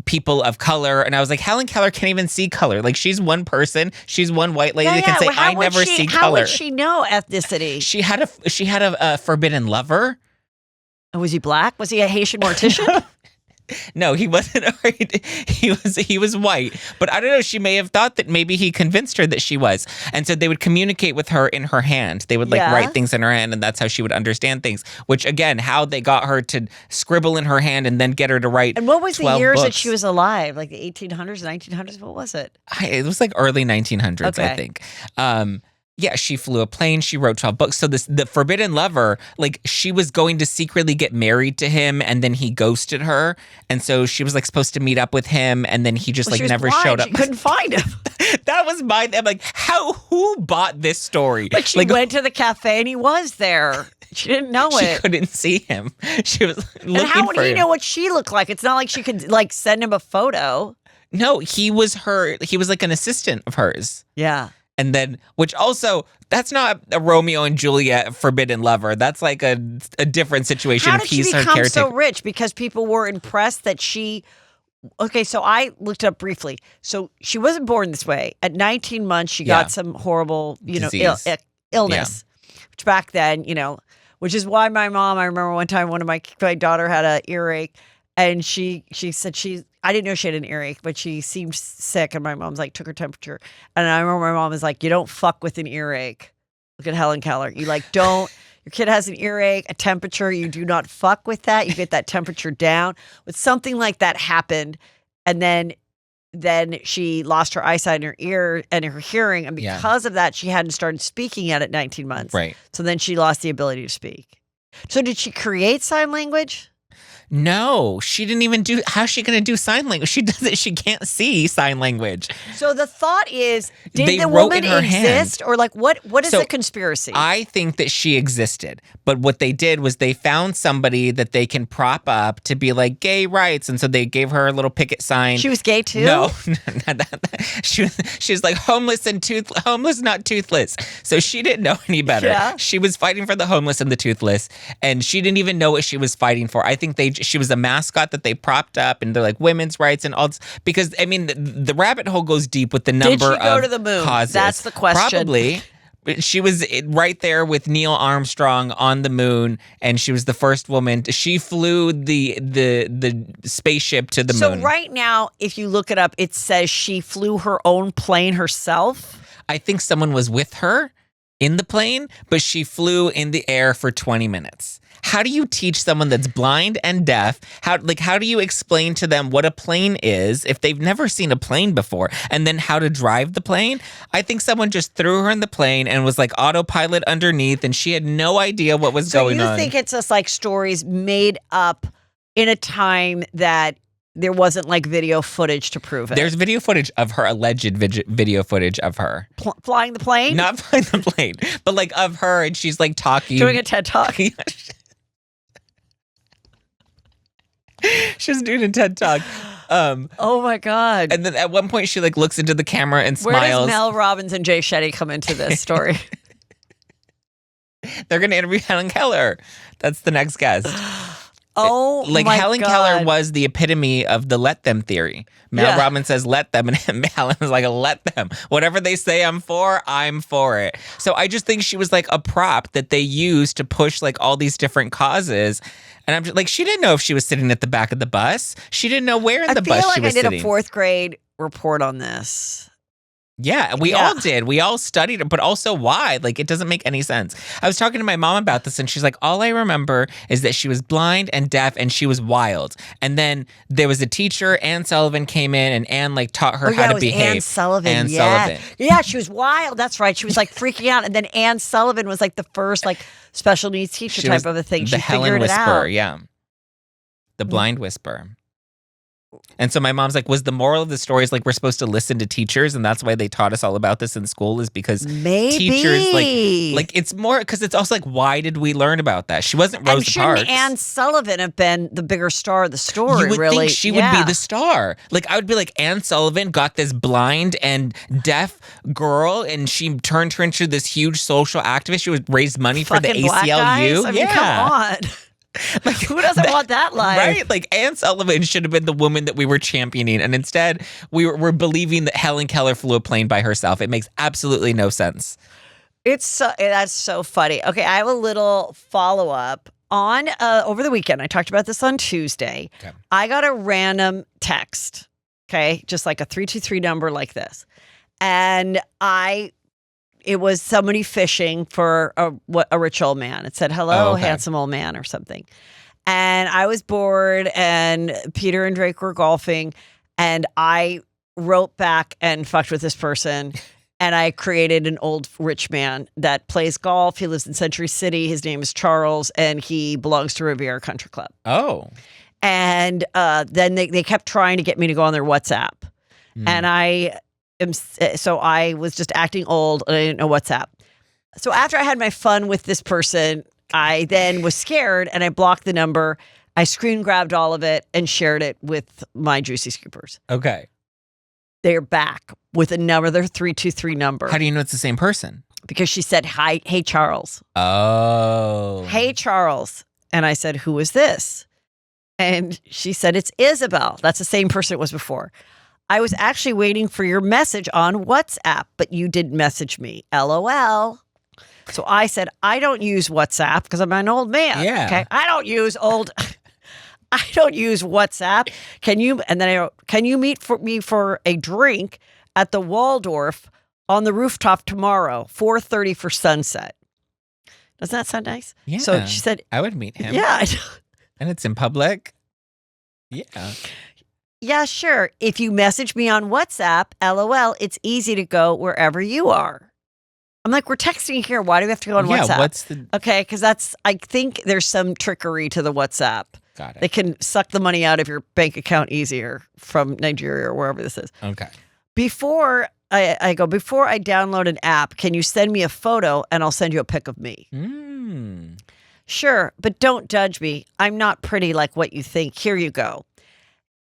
people of color. And I was like, Helen Keller can't even see color. Like, she's one person. She's one white lady that can say, I never see color. How would she know ethnicity? She had a forbidden lover. Was he black? Was he a Haitian mortician? No, he wasn't. He was white, but I don't know. She may have thought that maybe he convinced her that she was, and so they would communicate with her in her hand. They would write things in her hand, and that's how she would understand things. Which again, how they got her to scribble in her hand and then get her to write. And what was the years books. that she was alive? Like the 1800s, 1900s? What was it? It was like early 1900s, Okay. I think. Yeah, she flew a plane. She wrote 12 books. So the forbidden lover, like she was going to secretly get married to him, and then he ghosted her. And so she was like supposed to meet up with him, and then he just never showed up. She couldn't find him. That was I'm like, who bought this story? But she went to the cafe and he was there. She didn't know it. She couldn't see him. She was looking for him. And how would he know what she looked like? It's not like she could like send him a photo. No, he was like an assistant of hers. Yeah. And then, which also, that's not a Romeo and Juliet forbidden lover. That's like a different situation. How did she become so rich? Because people were impressed that she... Okay, so I looked up briefly. So she wasn't born this way. At 19 months, she got some horrible, illness. Yeah. Which back then, which is why my mom, I remember one time my daughter had an earache, and she said I didn't know she had an earache, but she seemed sick, and my mom's like took her temperature. And I remember my mom was like, you don't fuck with an earache. Look at Helen Keller. You don't, your kid has an earache, a temperature, you do not fuck with that. You get that temperature down. But something like that happened, and then she lost her eyesight in her ear and her hearing, and because of that, she hadn't started speaking yet at 19 months. Right. So then she lost the ability to speak. So did she create sign language? No, she didn't even do. How's she going to do sign language? She doesn't. She can't see sign language. So the thought is, did They the wrote woman in her exist, hand. or like what is the conspiracy? I think that she existed, but what they did was they found somebody that they can prop up to be like gay rights, and so they gave her a little picket sign. She was gay too? No, not that. She was like homeless, not toothless. So she didn't know any better. Yeah. She was fighting for the homeless and the toothless, and she didn't even know what she was fighting for. I think she was a mascot that they propped up, and they're like women's rights and all this, because I mean the rabbit hole goes deep with the number of Did she go to the moon? causes. That's the question. Probably. She was right there with Neil Armstrong on the moon, and she was the first woman. She flew the spaceship to the moon. So right now, if you look it up, it says she flew her own plane herself. I think someone was with her in the plane, but she flew in the air for 20 minutes. How do you teach someone that's blind and deaf? How do you explain to them what a plane is if they've never seen a plane before, and then how to drive the plane? I think someone just threw her in the plane and was like autopilot underneath, and she had no idea what was going on. So you think it's just like stories made up in a time that there wasn't like video footage to prove it? There's video footage of her, alleged video footage of her. Flying the plane? Not flying the plane, but like of her, and she's like talking. Doing a TED Talk? She's doing a TED Talk. Oh my God. And then at one point she like looks into the camera and Where smiles. does Mel Robbins and Jay Shetty come into this story? They're going to interview Helen Keller. That's the next guest. Oh, like my Helen God. Keller was the epitome of the let them theory. Mel Yeah. Robbins says let them, and Helen was like, let them. Whatever they say I'm for it. So I just think she was like a prop that they used to push like all these different causes. And I'm just like, she didn't know if she was sitting at the back of the bus. She didn't know where in the bus she was I did sitting. a 4th grade report on this. Yeah, we all did. We all studied it, but also why? Like, it doesn't make any sense. I was talking to my mom about this, and she's like, all I remember is that she was blind and deaf, and she was wild. And then there was a teacher, Anne Sullivan, came in, and Anne, like, taught her how to behave. Anne Sullivan. Anne yeah. Sullivan. Yeah, she was wild. That's right. She was, like, freaking out. And then Anne Sullivan was, like, the first, like, special needs teacher She type was of a thing. The She Helen figured it Whisperer, out. yeah. The blind whisperer. And so my mom's like, was the moral of the story is like we're supposed to listen to teachers, and that's why they taught us all about this in school, is because teachers like it's more because it's also like, why did we learn about that? She wasn't Rosa and shouldn't Parks. Anne Sullivan have been the bigger star of the story? You would really, think she would be the star. Like I would be like, Anne Sullivan got this blind and deaf girl, and she turned her into this huge social activist. She would raise money for the Fucking black guys? ACLU. I mean, come on. Like, who doesn't want that life? Right? Like Anne Sullivan should have been the woman that we were championing, and instead we're believing that Helen Keller flew a plane by herself. It makes absolutely no sense. That's so funny. Okay, I have a little follow up on over the weekend. I talked about this on Tuesday. Okay. I got a random text. Okay, just like a 323 number like this, and it was somebody fishing for a rich old man. It said, hello, handsome old man or something. And I was bored, and Peter and Drake were golfing, and I wrote back and fucked with this person. And I created an old rich man that plays golf. He lives in Century City. His name is Charles, and he belongs to Riviera Country Club. Oh. And then they kept trying to get me to go on their WhatsApp. And so I was just acting old, and I didn't know WhatsApp. So after I had my fun with this person, I then was scared, and I blocked the number. I screen grabbed all of it and shared it with my Juicy Scoopers. Okay. They're back with another 323 number. How do you know it's the same person? Because she said, hi, hey, Charles. Oh. Hey, Charles. And I said, who is this? And she said, it's Isabel. That's the same person it was before. I was actually waiting for your message on WhatsApp, but you didn't message me. LOL. So I said, I don't use WhatsApp because I'm an old man. Yeah. Okay. I don't use WhatsApp. Can you? And then I wrote, can you meet me for a drink at the Waldorf on the rooftop tomorrow, 4:30 for sunset? Doesn't that sound nice? Yeah. So she said, I would meet him. yeah. And it's in public. Yeah. Yeah, sure. If you message me on WhatsApp, LOL, it's easy to go wherever you are. I'm like, we're texting here. Why do we have to go on WhatsApp? What's the... Okay, because I think there's some trickery to the WhatsApp. Got it. They can suck the money out of your bank account easier from Nigeria or wherever this is. Okay. Before I download an app, can you send me a photo and I'll send you a pic of me? Sure, but don't judge me. I'm not pretty like what you think. Here you go.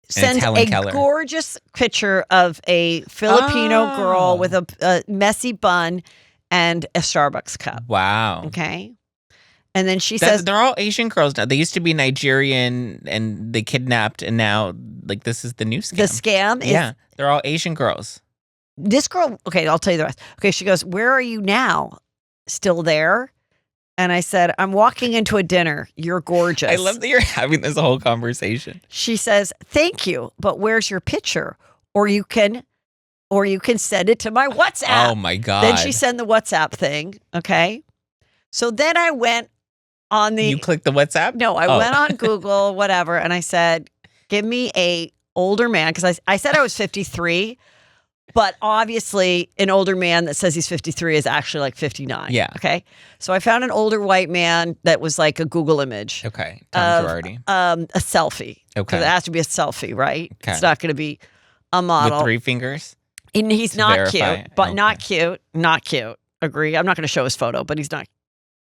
Send a Keller. Gorgeous picture of a Filipino girl with a messy bun and a Starbucks cup. Wow. Okay. And then she says, they're all Asian girls now. They used to be Nigerian and they kidnapped, and now like this is the new scam. The scam is they're all Asian girls. This girl, okay, I'll tell you the rest. Okay, she goes, where are you now? Still there? And I said, I'm walking into a dinner. You're gorgeous. I love that you're having this whole conversation. She says, thank you, but where's your picture? Or you can send it to my WhatsApp. Oh my God. Then she sent the WhatsApp thing. Okay. So then I went on You clicked the WhatsApp? No, I went on Google, whatever, and I said, give me a older man, because I said I was 53, but obviously an older man that says he's 53 is actually like 59. Yeah. Okay. So I found an older white man that was like a Google image. Okay. Tom Girardi. A selfie. Okay. Because it has to be a selfie, right? Okay. It's not going to be a model. With 3 fingers? And he's to not verify? cute, but Okay. not cute. Not cute. Agree. I'm not going to show his photo, but he's not.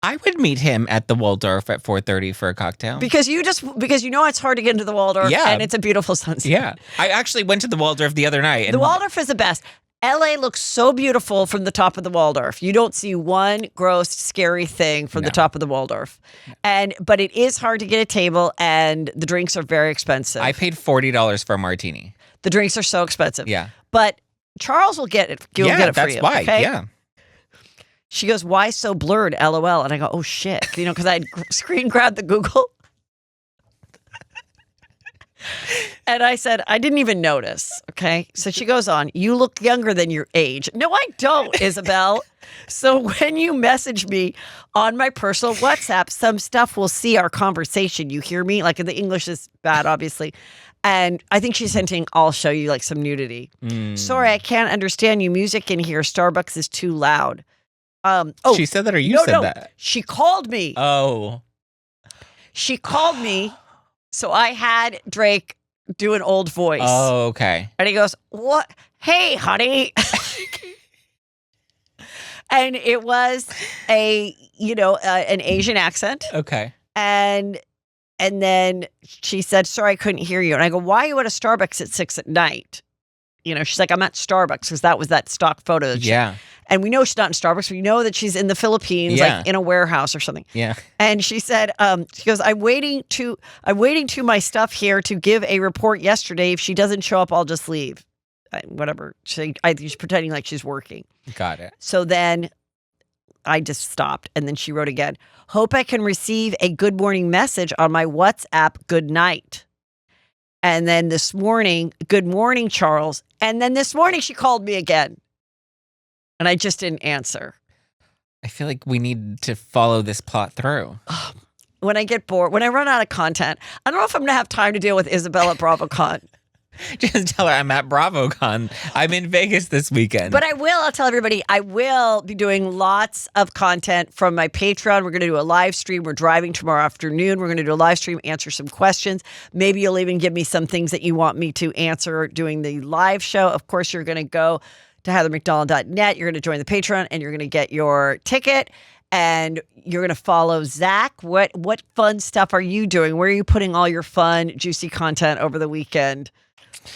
I would meet him at the Waldorf at 4:30 for a cocktail. Because you know it's hard to get into the Waldorf, Yeah. and it's a beautiful sunset. Yeah. I actually went to the Waldorf the other night. And The Waldorf is the best. LA looks so beautiful from the top of the Waldorf. You don't see one gross, scary thing from the top of the Waldorf. But it is hard to get a table, and the drinks are very expensive. I paid $40 for a martini. The drinks are so expensive. Yeah. But Charles will get it. He'll get it for you. That's why. Okay? Yeah. She goes, why so blurred, LOL? And I go, oh, shit. Because I screen grabbed the Google. And I said, I didn't even notice. Okay. So she goes on, you look younger than your age. No, I don't, Isabel. So when you message me on my personal WhatsApp, some stuff will see our conversation. You hear me? Like the English is bad, obviously. And I think she's hinting, I'll show you like some nudity. Sorry, I can't understand you. Music in here. Starbucks is too loud. She said that or you said that? She called me. Oh. She called me. So I had Drake do an old voice. Oh, okay. And he goes, what? Hey, honey. And it was an Asian accent. Okay. And then she said, sorry, I couldn't hear you. And I go, why are you at a Starbucks at 6 p.m? She's like, I'm at Starbucks because that was that stock photo. And we know she's not in Starbucks. We know that she's in the Philippines, like in a warehouse or something. Yeah. And she said, she goes, I'm waiting to my stuff here to give a report yesterday. If she doesn't show up, I'll just leave. Whatever. I think she's pretending like she's working. Got it. So then I just stopped. And then she wrote again, hope I can receive a good morning message on my WhatsApp. Good night. And then this morning, good morning, Charles. And then this morning she called me again. And I just didn't answer. I feel like we need to follow this plot through. When I get bored, when I run out of content, I don't know if I'm going to have time to deal with Isabel at BravoCon. Just tell her I'm at BravoCon. I'm in Vegas this weekend. But I'll tell everybody, I will be doing lots of content from my Patreon. We're going to do a live stream. We're driving tomorrow afternoon. We're going to do a live stream, answer some questions. Maybe you'll even give me some things that you want me to answer during the live show. Of course, you're going to go to heathermcdonald.net. You're going to join the Patreon and you're going to get your ticket and you're going to follow Zach. What fun stuff are you doing? Where are you putting all your fun, juicy content over the weekend?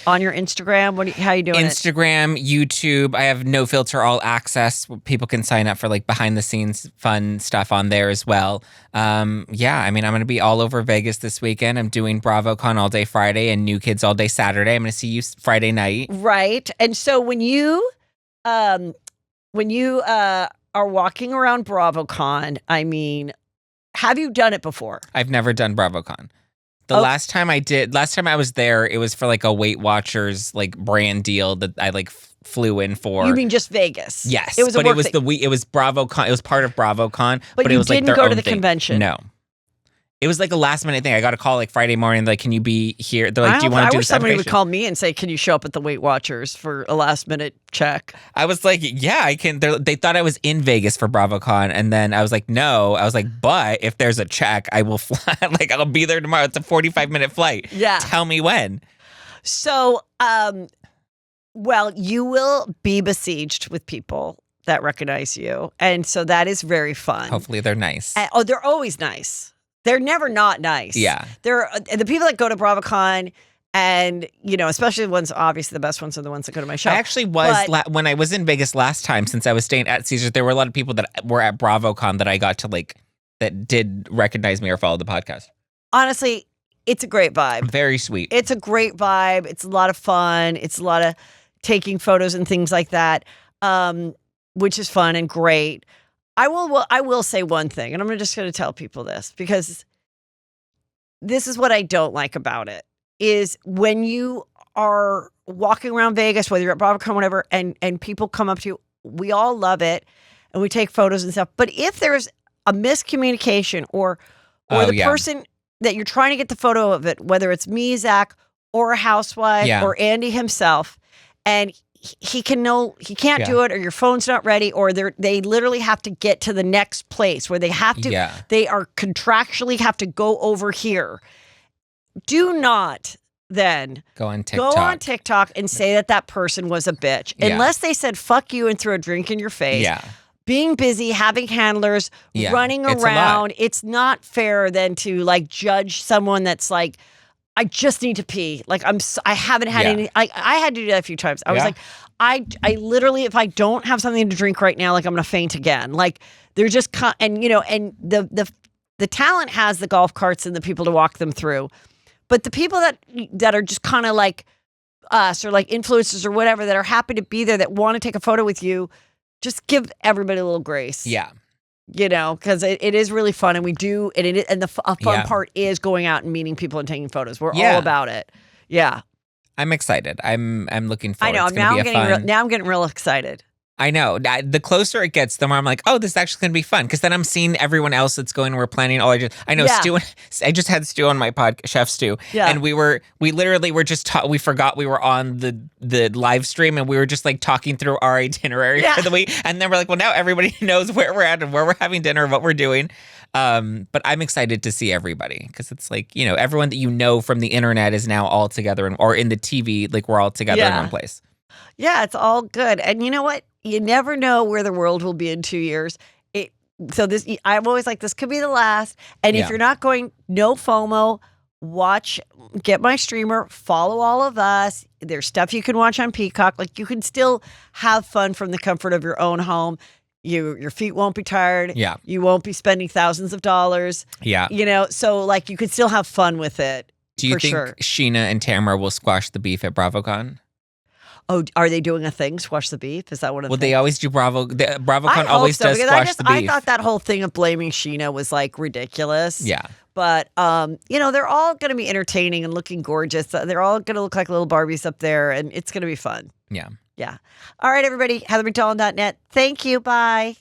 On your Instagram? How are you doing Instagram, YouTube. I have no filter, all access. People can sign up for like behind the scenes fun stuff on there as well. I'm going to be all over Vegas this weekend. I'm doing BravoCon all day Friday and New Kids all day Saturday. I'm going to see you Friday night. Right. And so when you are walking around BravoCon, have you done it before? I've never done BravoCon. Last time I was there, it was for like a Weight Watchers like brand deal that I like flew in for. You mean just Vegas? Yes. It was BravoCon. It was part of BravoCon. But you it was didn't like go to the convention? No. It was like a last minute thing. I got a call like Friday morning, like, can you be here? They're like, do you want to do this? I wish somebody would call me and say, can you show up at the Weight Watchers for a last minute check? I was like, yeah, I can. They thought I was in Vegas for BravoCon. And then I was like, no. I was like, but if there's a check, I will fly. Like, I'll be there tomorrow. It's a 45-minute flight. Yeah. Tell me when. So, you will be besieged with people that recognize you. And so that is very fun. Hopefully they're nice. They're always nice. They're never not nice. Yeah. They're the people that go to BravoCon and, especially the ones, obviously the best ones are the ones that go to my show. I actually was, when I was in Vegas last time, since I was staying at Caesars, there were a lot of people that were at BravoCon that I got to that did recognize me or follow the podcast. Honestly, it's a great vibe. Very sweet. It's a great vibe. It's a lot of fun. It's a lot of taking photos and things like that, which is fun and great. I will say one thing, and I'm just going to tell people this because this is what I don't like about it, is when you are walking around Vegas, whether you're at BravoCon, whatever, and people come up to you, we all love it, and we take photos and stuff. But if there's a miscommunication or person that you're trying to get the photo of it, whether it's me, Zach, or a housewife, or Andy himself, and he can't do it, or your phone's not ready, or they literally have to get to the next place where they have to, they are contractually have to go over here. Do not then go on TikTok and say that person was a bitch. Unless they said fuck you and threw a drink in your face. Yeah. Being busy, having handlers, running around. It's not fair then to judge someone that's like, I just need to pee. I haven't had any. I had to do that a few times. I was like, I literally, if I don't have something to drink right now, like I'm gonna faint again. Like they're just and the talent has the golf carts and the people to walk them through, but the people that are just kind of like us or like influencers or whatever that are happy to be there that want to take a photo with you, just give everybody a little grace. Yeah. Because it is really fun, and we do, and the fun part is going out and meeting people and taking photos. We're all about it. Yeah, I'm excited. I'm looking forward. I know. Now I'm getting real excited. I know. The closer it gets, the more I'm like, oh, this is actually going to be fun. Because then I'm seeing everyone else that's going. We're planning. I know Stu. I just had Stu on my podcast, Chef Stu. Yeah. And we literally were just we forgot we were on the live stream, and we were just like talking through our itinerary for the week. And then we're like, well, now everybody knows where we're at and where we're having dinner, what we're doing. But I'm excited to see everybody, because it's like, everyone that you know from the internet is now all together, or in the TV, like we're all together in one place. Yeah, it's all good. And you know what? You never know where the world will be in 2 years. I'm always like, this could be the last. And if you're not going, no FOMO, get my streamer, follow all of us. There's stuff you can watch on Peacock. Like, you can still have fun from the comfort of your own home. Your feet won't be tired. Yeah. You won't be spending thousands of dollars. Yeah. So like you could still have fun with it. Do you think Sheena and Tamara will squash the beef at BravoCon? Oh, are they doing a thing? Squash the beef? Is that one of the things? They always do BravoCon always does squash the beef. I thought that whole thing of blaming Sheena was like ridiculous. Yeah. But, they're all going to be entertaining and looking gorgeous. They're all going to look like little Barbies up there, and it's going to be fun. Yeah. Yeah. All right, everybody. HeatherMcDonald.net. Thank you. Bye.